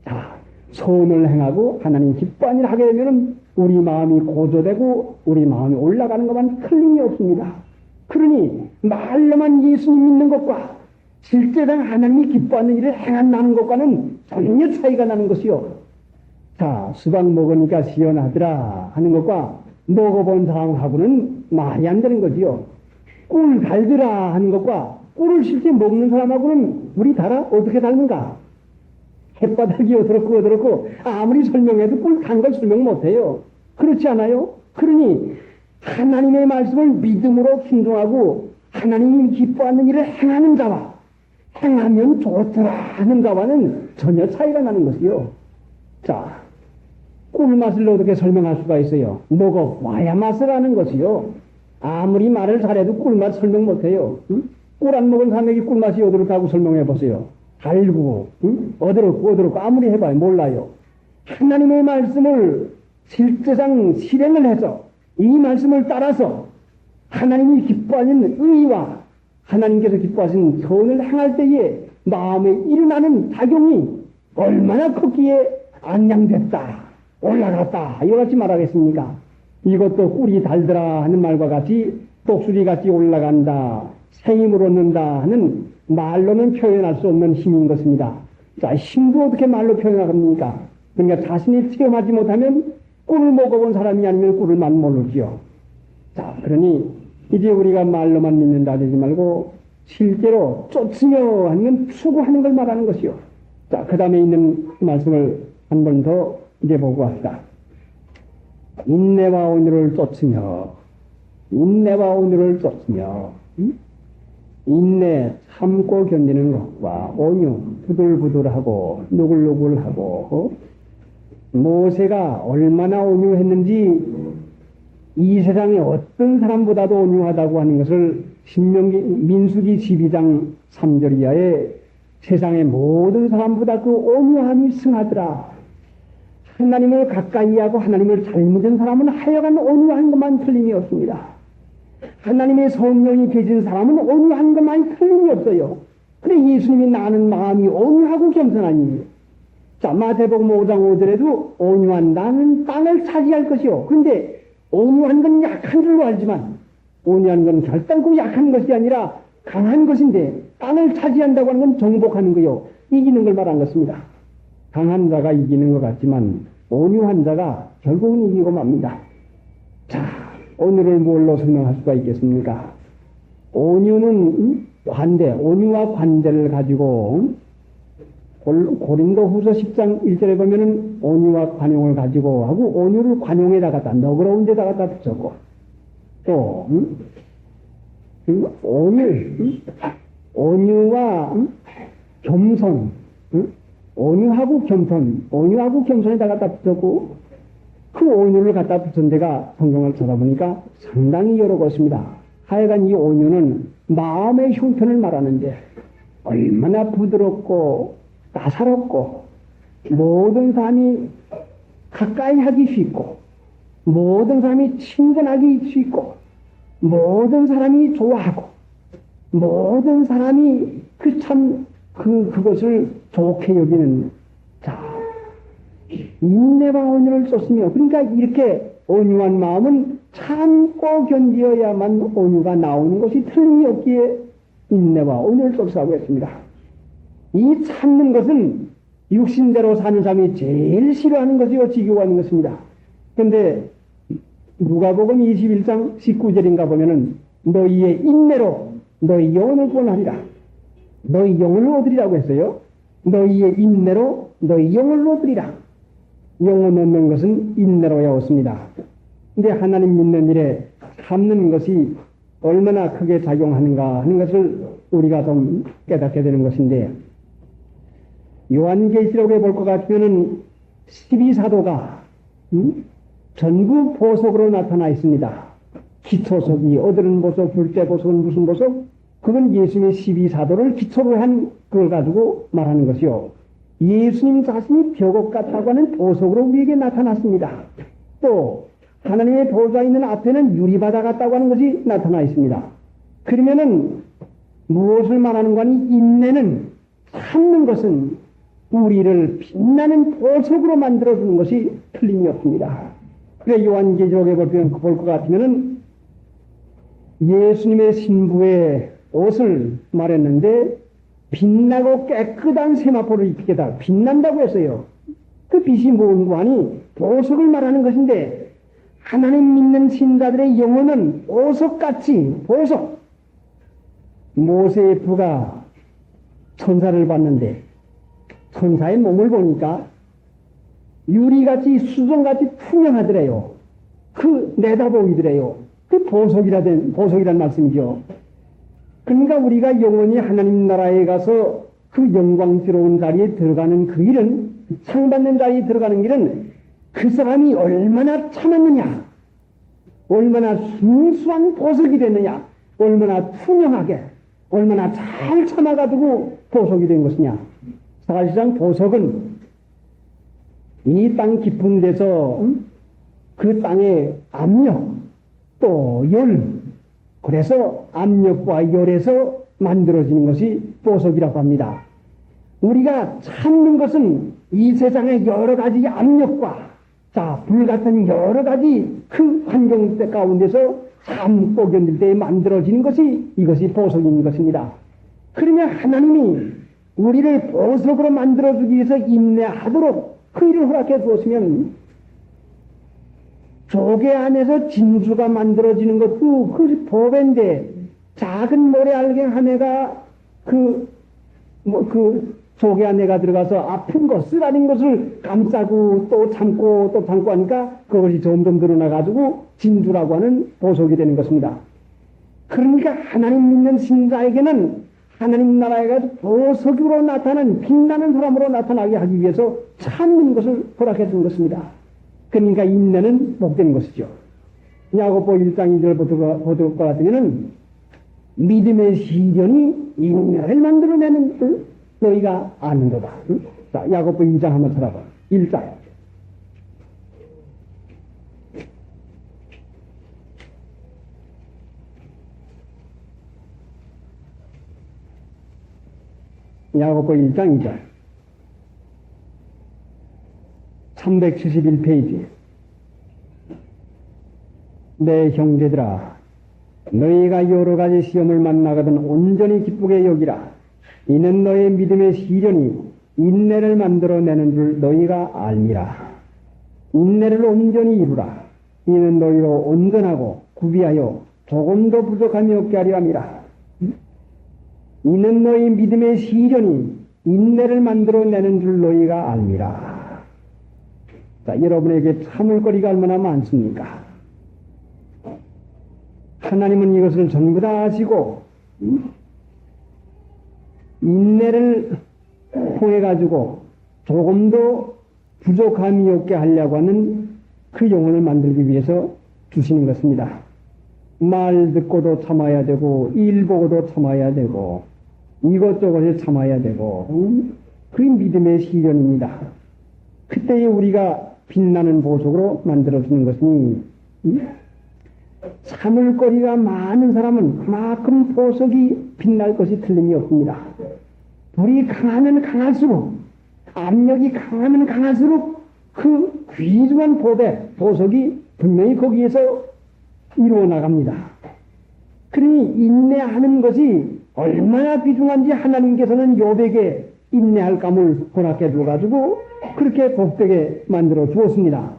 자, 선을 행하고 하나님 기뻐하는 일을 하게 되면 우리 마음이 고조되고 우리 마음이 올라가는 것만 틀림이 없습니다. 그러니 말로만 예수님 믿는 것과 실제로 하나님이 기뻐하는 일을 행한다는 것과는 전혀 차이가 나는 것이요. 자, 수박 먹으니까 시원하더라 하는 것과 먹어본 사람하고는 말이 안 되는 거지요. 꿀 달더라 하는 것과 꿀을 실제 먹는 사람하고는 우리 달아 어떻게 다른가? 햇바닥이 어떻고 아무리 설명해도 꿀 단 걸 설명 못해요. 그렇지 않아요? 그러니 하나님의 말씀을 믿음으로 순종하고 하나님이 기뻐하는 일을 행하는 자와 행하면 좋더라 하는 자와는 전혀 차이가 나는 것이요. 자, 꿀맛을 어떻게 설명할 수가 있어요? 먹어봐야 맛을 아는 것이요. 아무리 말을 잘해도 꿀맛 설명 못해요. 꿀 안 먹은 사람에게 꿀맛이 어디로 가고 설명해보세요. 달고 어디로 아무리 해봐야 몰라요. 하나님의 말씀을 실제상 실행을 해서 이 말씀을 따라서 하나님이 기뻐하는 의와 하나님께서 기뻐하시는 선을 행할 때에 마음에 일어나는 작용이 얼마나 컸기에 안양됐다 올라갔다 이거같이 말하겠습니까? 이것도 꿀이 달더라 하는 말과 같이 독수리같이 올라간다 생임을 얻는다 하는 말로는 표현할 수 없는 힘인 것입니다. 자, 힘도 어떻게 말로 표현합니까? 그러니까 자신이 체험하지 못하면 꿀을 먹어본 사람이 아니면 꿀을 맛 모르지요. 자, 그러니 이제 우리가 말로만 믿는다 하지 말고 실제로 쫓으며 하는 건 추구하는 걸 말하는 것이요. 자, 그 다음에 있는 말씀을 한 번 더 이제 보고 합시다. 인내와 온유를 쫓으며 인내 참고 견디는 것과 온유 부들부들하고 누글누글하고 모세가 얼마나 온유했는지 이 세상에 어떤 사람보다도 온유하다고 하는 것을 민수기 12장 3절 이하에 세상의 모든 사람보다 그 온유함이 승하더라. 하나님을 가까이 하고 하나님을 잘 믿은 사람은 하여간 온유한 것만 틀림이 없습니다. 하나님의 성령이 계신 사람은 온유한 것만이 틀림이 없어요. 그래 예수님이 나는 마음이 온유하고 겸손하니 자, 마태복음 5장 5절에도 온유한 나는 땅을 차지할 것이요. 그런데 온유한 건 약한 줄로 알지만 온유한 건 결단코 약한 것이 아니라 강한 것인데 땅을 차지한다고 하는 건 정복하는 거요. 이기는 걸 말한 것입니다. 강한 자가 이기는 것 같지만 온유한 자가 결국은 이기고 맙니다. 자, 오늘을 뭘로 설명할 수가 있겠습니까? 온유는 관대, 온유와 관대를 가지고 고린도후서 10장 1절에 보면은 온유와 관용을 가지고 하고 온유를 관용에다 갖다 너그러운 데다 갖다 붙였고 또 온유와 겸손, 온유하고 겸손에다 갖다 붙였고 그 온유를 갖다 붙은 데가 성경을 찾아보니까 상당히 여러 것입니다. 하여간 이 온유는 마음의 형편을 말하는데 얼마나 부드럽고 따사롭고 모든 사람이 가까이 하기 쉽고, 모든 사람이 친근하기 쉽고, 모든 사람이 좋아하고, 모든 사람이 그것을 좋게 여기는, 자, 인내와 온유를 썼으며, 그러니까 이렇게 온유한 마음은 참고 견디어야만 온유가 나오는 것이 틀림이 없기에 인내와 온유를 썼다고 했습니다. 이 참는 것은 육신대로 사는 사람이 제일 싫어하는 것이요, 지겨워하는 것입니다. 그런데 누가복음 21장 19절인가 보면은 너희의 인내로 너희 영혼을 구원하리라. 너희 영혼을 얻으리라고 했어요. 너희의 인내로 너희 영혼을 얻으리라. 영혼 얻는 것은 인내로야 얻습니다. 근데 하나님 믿는 일에 참는 것이 얼마나 크게 작용하는가 하는 것을 우리가 좀 깨닫게 되는 것인데, 요한계시록에 볼 것 같으면은 12사도가 전부 보석으로 나타나 있습니다. 기초석이 어들은 보석, 둘째 보석은 무슨 보석? 그건 예수님의 12사도를 기초로 한 그걸 가지고 말하는 것이요. 예수님 자신이 벽옥 같다고 하는 보석으로 우리에게 나타났습니다. 또 하나님의 보좌 있는 앞에는 유리바다 같다고 하는 것이 나타나 있습니다. 그러면은 무엇을 말하는 거니? 인내는, 참는 것은 우리를 빛나는 보석으로 만들어주는 것이 틀림이 없습니다. 그래 요한계시록에 볼 것 같으면은 예수님의 신부의 옷을 말했는데 빛나고 깨끗한 세마포를 입게 다 빛난다고 했어요. 그 빛이 무언가니 보석을 말하는 것인데, 하나님 믿는 신자들의 영혼은 보석같이, 보석. 모세의 부가 천사를 봤는데 천사의 몸을 보니까 유리같이 수정같이 투명하더래요. 그 내다보이더래요. 그 보석이란 말씀이죠. 그러니까 우리가 영원히 하나님 나라에 가서 그 영광스러운 자리에 들어가는 그 길은, 상받는 자리에 들어가는 길은 그 사람이 얼마나 참았느냐, 얼마나 순수한 보석이 됐느냐, 얼마나 투명하게, 얼마나 잘 참아가지고 보석이 된 것이냐. 사실상 보석은 이 땅 깊은 데서 그 땅의 압력, 또 열, 그래서 압력과 열에서 만들어지는 것이 보석이라고 합니다. 우리가 참는 것은 이 세상의 여러 가지 압력과, 자, 불같은 여러 가지 그 환경 가운데서 참고 견딜 때 만들어지는 것이, 이것이 보석인 것입니다. 그러면 하나님이 우리를 보석으로 만들어주기 위해서 인내하도록 그 일을 허락해 주었으면, 조개 안에서 진주가 만들어지는 것도 그 보배인데, 작은 모래알갱 하나가 그 조개 안에가 들어가서 아픈 것, 쓰라린 것을 감싸고 또 참고 또 참고 하니까 그것이 점점 드러나가지고 진주라고 하는 보석이 되는 것입니다. 그러니까 하나님 믿는 신자에게는 하나님 나라에 가서 보석으로 나타나는, 빛나는 사람으로 나타나게 하기 위해서 참는 것을 허락해 준 것입니다. 그러니까 인내는 복된 것이죠. 야고보 1장 2절 보도록 같으면은 믿음의 시련이 인내를 만들어내는 줄 너희가 아는도다. 자, 야고보 1장 한번 찾아봐. 1장. 야고보 1장 2절. 371페이지. 내 형제들아, 너희가 여러 가지 시험을 만나거든 온전히 기쁘게 여기라. 이는 너의 믿음의 시련이 인내를 만들어내는 줄 너희가 알미라. 인내를 온전히 이루라. 이는 너희로 온전하고 구비하여 조금도 부족함이 없게 하려 함이라. 이는 너희 믿음의 시련이 인내를 만들어내는 줄 너희가 알미라. 자, 여러분에게 참을 거리가 얼마나 많습니까? 하나님은 이것을 전부 다 아시고 인내를 통해 가지고 조금도 부족함이 없게 하려고 하는 그 영혼을 만들기 위해서 주시는 것입니다. 말 듣고도 참아야 되고, 일 보고도 참아야 되고, 이것저것에 참아야 되고, 그 믿음의 시련입니다. 그때에 우리가 빛나는 보석으로 만들어주는 것이니 참을거리가 많은 사람은 그만큼 보석이 빛날 것이 틀림이 없습니다. 불이 강하면 강할수록, 압력이 강하면 강할수록 그 귀중한 보석이 분명히 거기에서 이루어 나갑니다. 그러니 인내하는 것이 얼마나 귀중한지 하나님께서는 욥에게 인내할 감을 허락해 줘가지고 그렇게 복되게 만들어 주었습니다.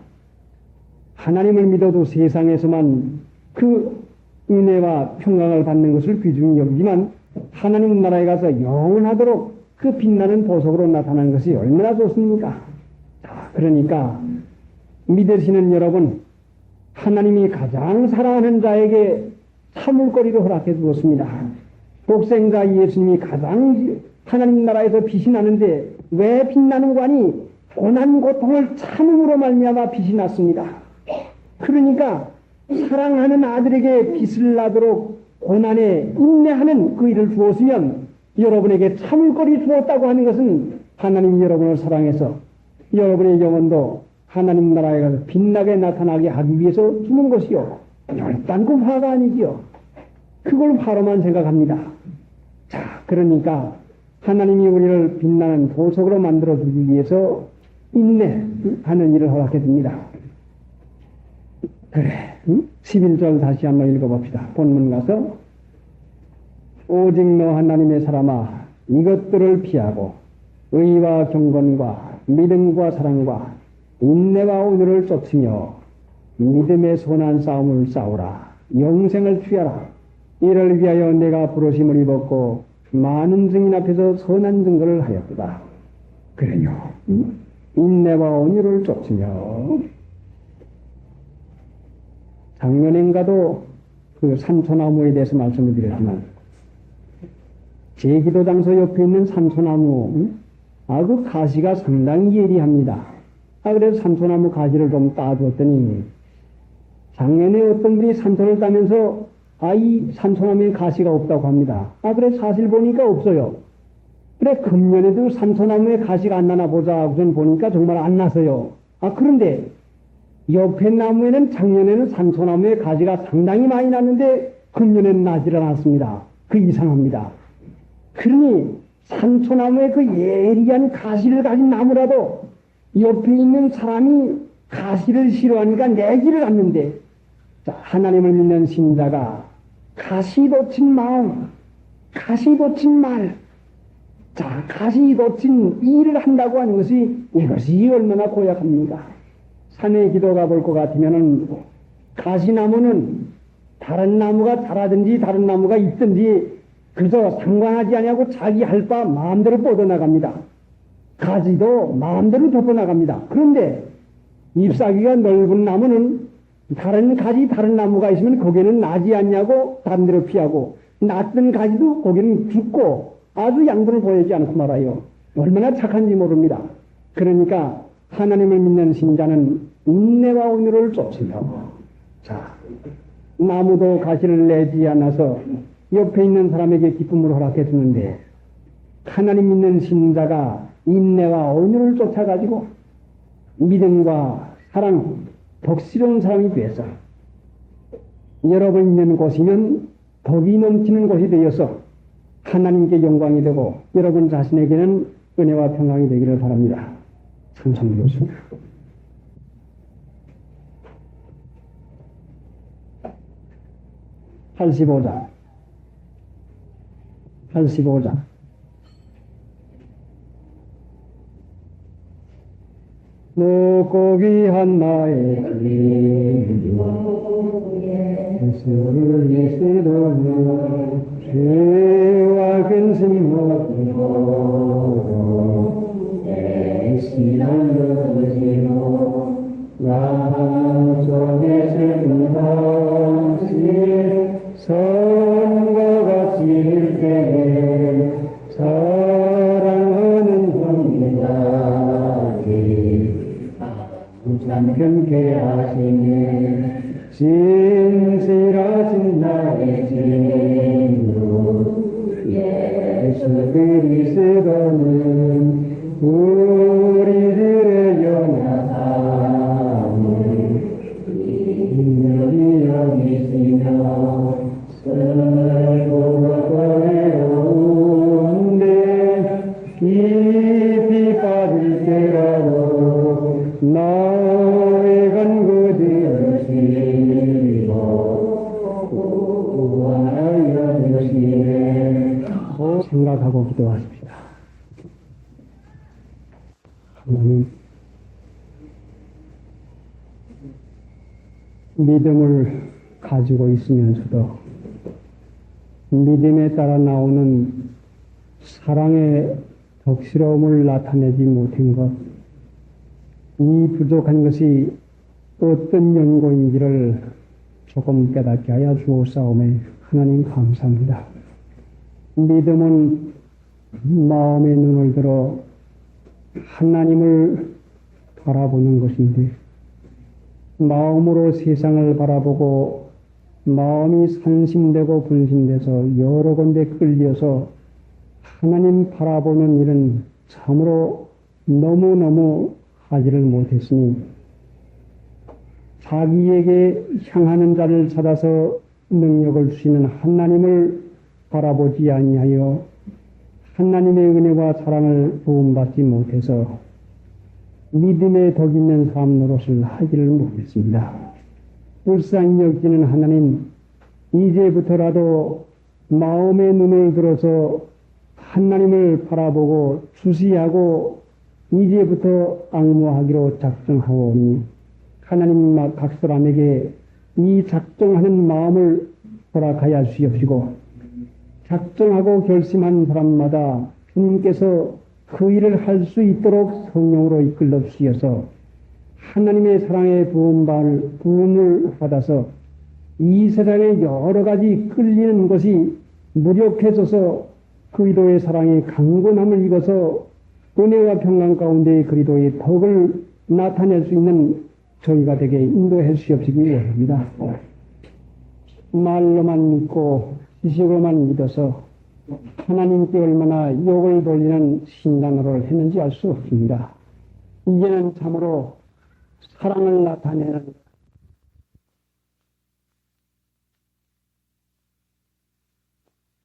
하나님을 믿어도 세상에서만 그 은혜와 평강을 받는 것을 귀중히 여기지만 하나님 나라에 가서 영원하도록 그 빛나는 보석으로 나타나는 것이 얼마나 좋습니까? 자, 그러니까 믿으시는 여러분, 하나님이 가장 사랑하는 자에게 참을거리를 허락해 주었습니다. 독생자 예수님이 가장 하나님 나라에서 빛이 나는데 왜 빛나는 거니? 고난 고통을 참음으로 말미암아 빛이 났습니다. 그러니까 사랑하는 아들에게 빛을 나도록 고난에 인내하는 그 일을 주었으면 여러분에게 참을거리 주었다고 하는 것은 하나님이 여러분을 사랑해서 여러분의 영혼도 하나님 나라에 가서 빛나게 나타나게 하기 위해서 주는 것이요. 열단고 화가 아니지요. 그걸 화로만 생각합니다. 자, 그러니까 하나님이 우리를 빛나는 보석으로 만들어주기 위해서 인내하는 일을 허락해 줍니다. 그래, 11절 다시 한번 읽어봅시다. 본문 가서 오직 너 하나님의 사람아 이것들을 피하고 의와 경건과 믿음과 사랑과 인내와 온유를 쫓으며 믿음의 선한 싸움을 싸우라. 영생을 취하라. 이를 위하여 내가 부르심을 입었고 많은 증인 앞에서 선한 증거를 하였도다. 그래요. 인내와 온유를 쫓으며 작년엔가도 그 산소나무에 대해서 말씀을 드렸지만 제 기도 장소 옆에 있는 산소나무 그 가시가 상당히 예리합니다. 그래서 산소나무 가시를 좀 따주었더니 작년에 어떤 분이 산소를 따면서 이 산소나무에 가시가 없다고 합니다. 그래 사실 보니까 없어요. 그래 금년에도 산소나무에 가시가 안 나나 보자 우선 보니까 정말 안 나서요. 그런데 옆에 나무에는 작년에는 산소나무에 가지가 상당히 많이 났는데 금년에는 나질 않았습니다. 그 이상합니다. 그러니 산소나무의 그 예리한 가시를 가진 나무라도 옆에 있는 사람이 가시를 싫어하니까 내지를 않는데 자, 하나님을 믿는 신자가 가시 돋친 마음, 가시 돋친 말, 자, 가시 돋친 일을 한다고 하는 것이 이것이 얼마나 고약합니까? 산에 기도가 볼 것 같으면은 가시나무는 다른 나무가 자라든지 다른 나무가 있든지 그저 상관하지 아니하고 자기 할 바 마음대로 뻗어나갑니다. 가지도 마음대로 덮어나갑니다. 그런데 잎사귀가 넓은 나무는 다른 가지 다른 나무가 있으면 거기는 나지 않냐고 다른 데로 피하고 낫던 가지도 거기는 죽고 아주 양분을 보이지 않고 말아요. 얼마나 착한지 모릅니다. 그러니까 하나님을 믿는 신자는 인내와 온유를 쫓으며 자 나무도 가시를 내지 않아서 옆에 있는 사람에게 기쁨을 허락해 주는데 하나님 믿는 신자가 인내와 온유를 쫓아가지고 믿음과 사랑 덕스러운 사람이 되어서 여러분 있는 곳이면 덕이 넘치는 곳이 되어서 하나님께 영광이 되고 여러분 자신에게는 은혜와 평강이 되기를 바랍니다. 감사합니다. 85장 높고 귀한 나의 예수를 예수로 죄와 근심 모두 내 신앙을 지고 나 속에 슬픈 것이 선과 같이 일 때에 사랑하는 본인이라기 참견케 하시네 진실하신 나의 진루 예수 그리스도는 우리들의 영 나의 간구 되시고 구하여 주시네. 생각하고 기도하십시다. 하나님, 믿음을 가지고 있으면서도 믿음에 따라 나오는 사랑의 덕스러움을 나타내지 못한 것, 이 부족한 것이 어떤 연고인지를 조금 깨닫게 하여 주옵사오매 하나님 감사합니다. 믿음은 마음의 눈을 들어 하나님을 바라보는 것인데, 마음으로 세상을 바라보고 마음이 산심되고 분심돼서 여러 군데 끌려서 하나님 바라보는 일은 참으로 너무너무 하지를 못했으니, 자기에게 향하는 자를 찾아서 능력을 주시는 하나님을 바라보지 아니하여 하나님의 은혜와 사랑을 부음받지 못해서 믿음의 덕 있는 삶 노릇을 하지를 못했습니다. 불쌍히 여기는 하나님, 이제부터라도 마음의 눈을 들어서 하나님을 바라보고 주시하고 이제부터 악무하기로 작정하오니, 하나님 각 사람에게 이 작정하는 마음을 허락하여 주시옵시고, 작정하고 결심한 사람마다 주님께서 그 일을 할 수 있도록 성령으로 이끌러 주시어서 하나님의 사랑의 부음을 받아서 이 세상에 여러 가지 끌리는 것이 무력해져서 그리스도의 사랑의 강건함을 입어서 은혜와 평강 가운데 그리스도의 덕을 나타낼 수 있는 저희가 되게 인도해 주시옵시기 원합니다. 말로만 믿고 지식으로만 믿어서 하나님께 얼마나 욕을 돌리는 신앙으로 했는지 알 수 없습니다. 이제는 참으로 사랑을 나타내는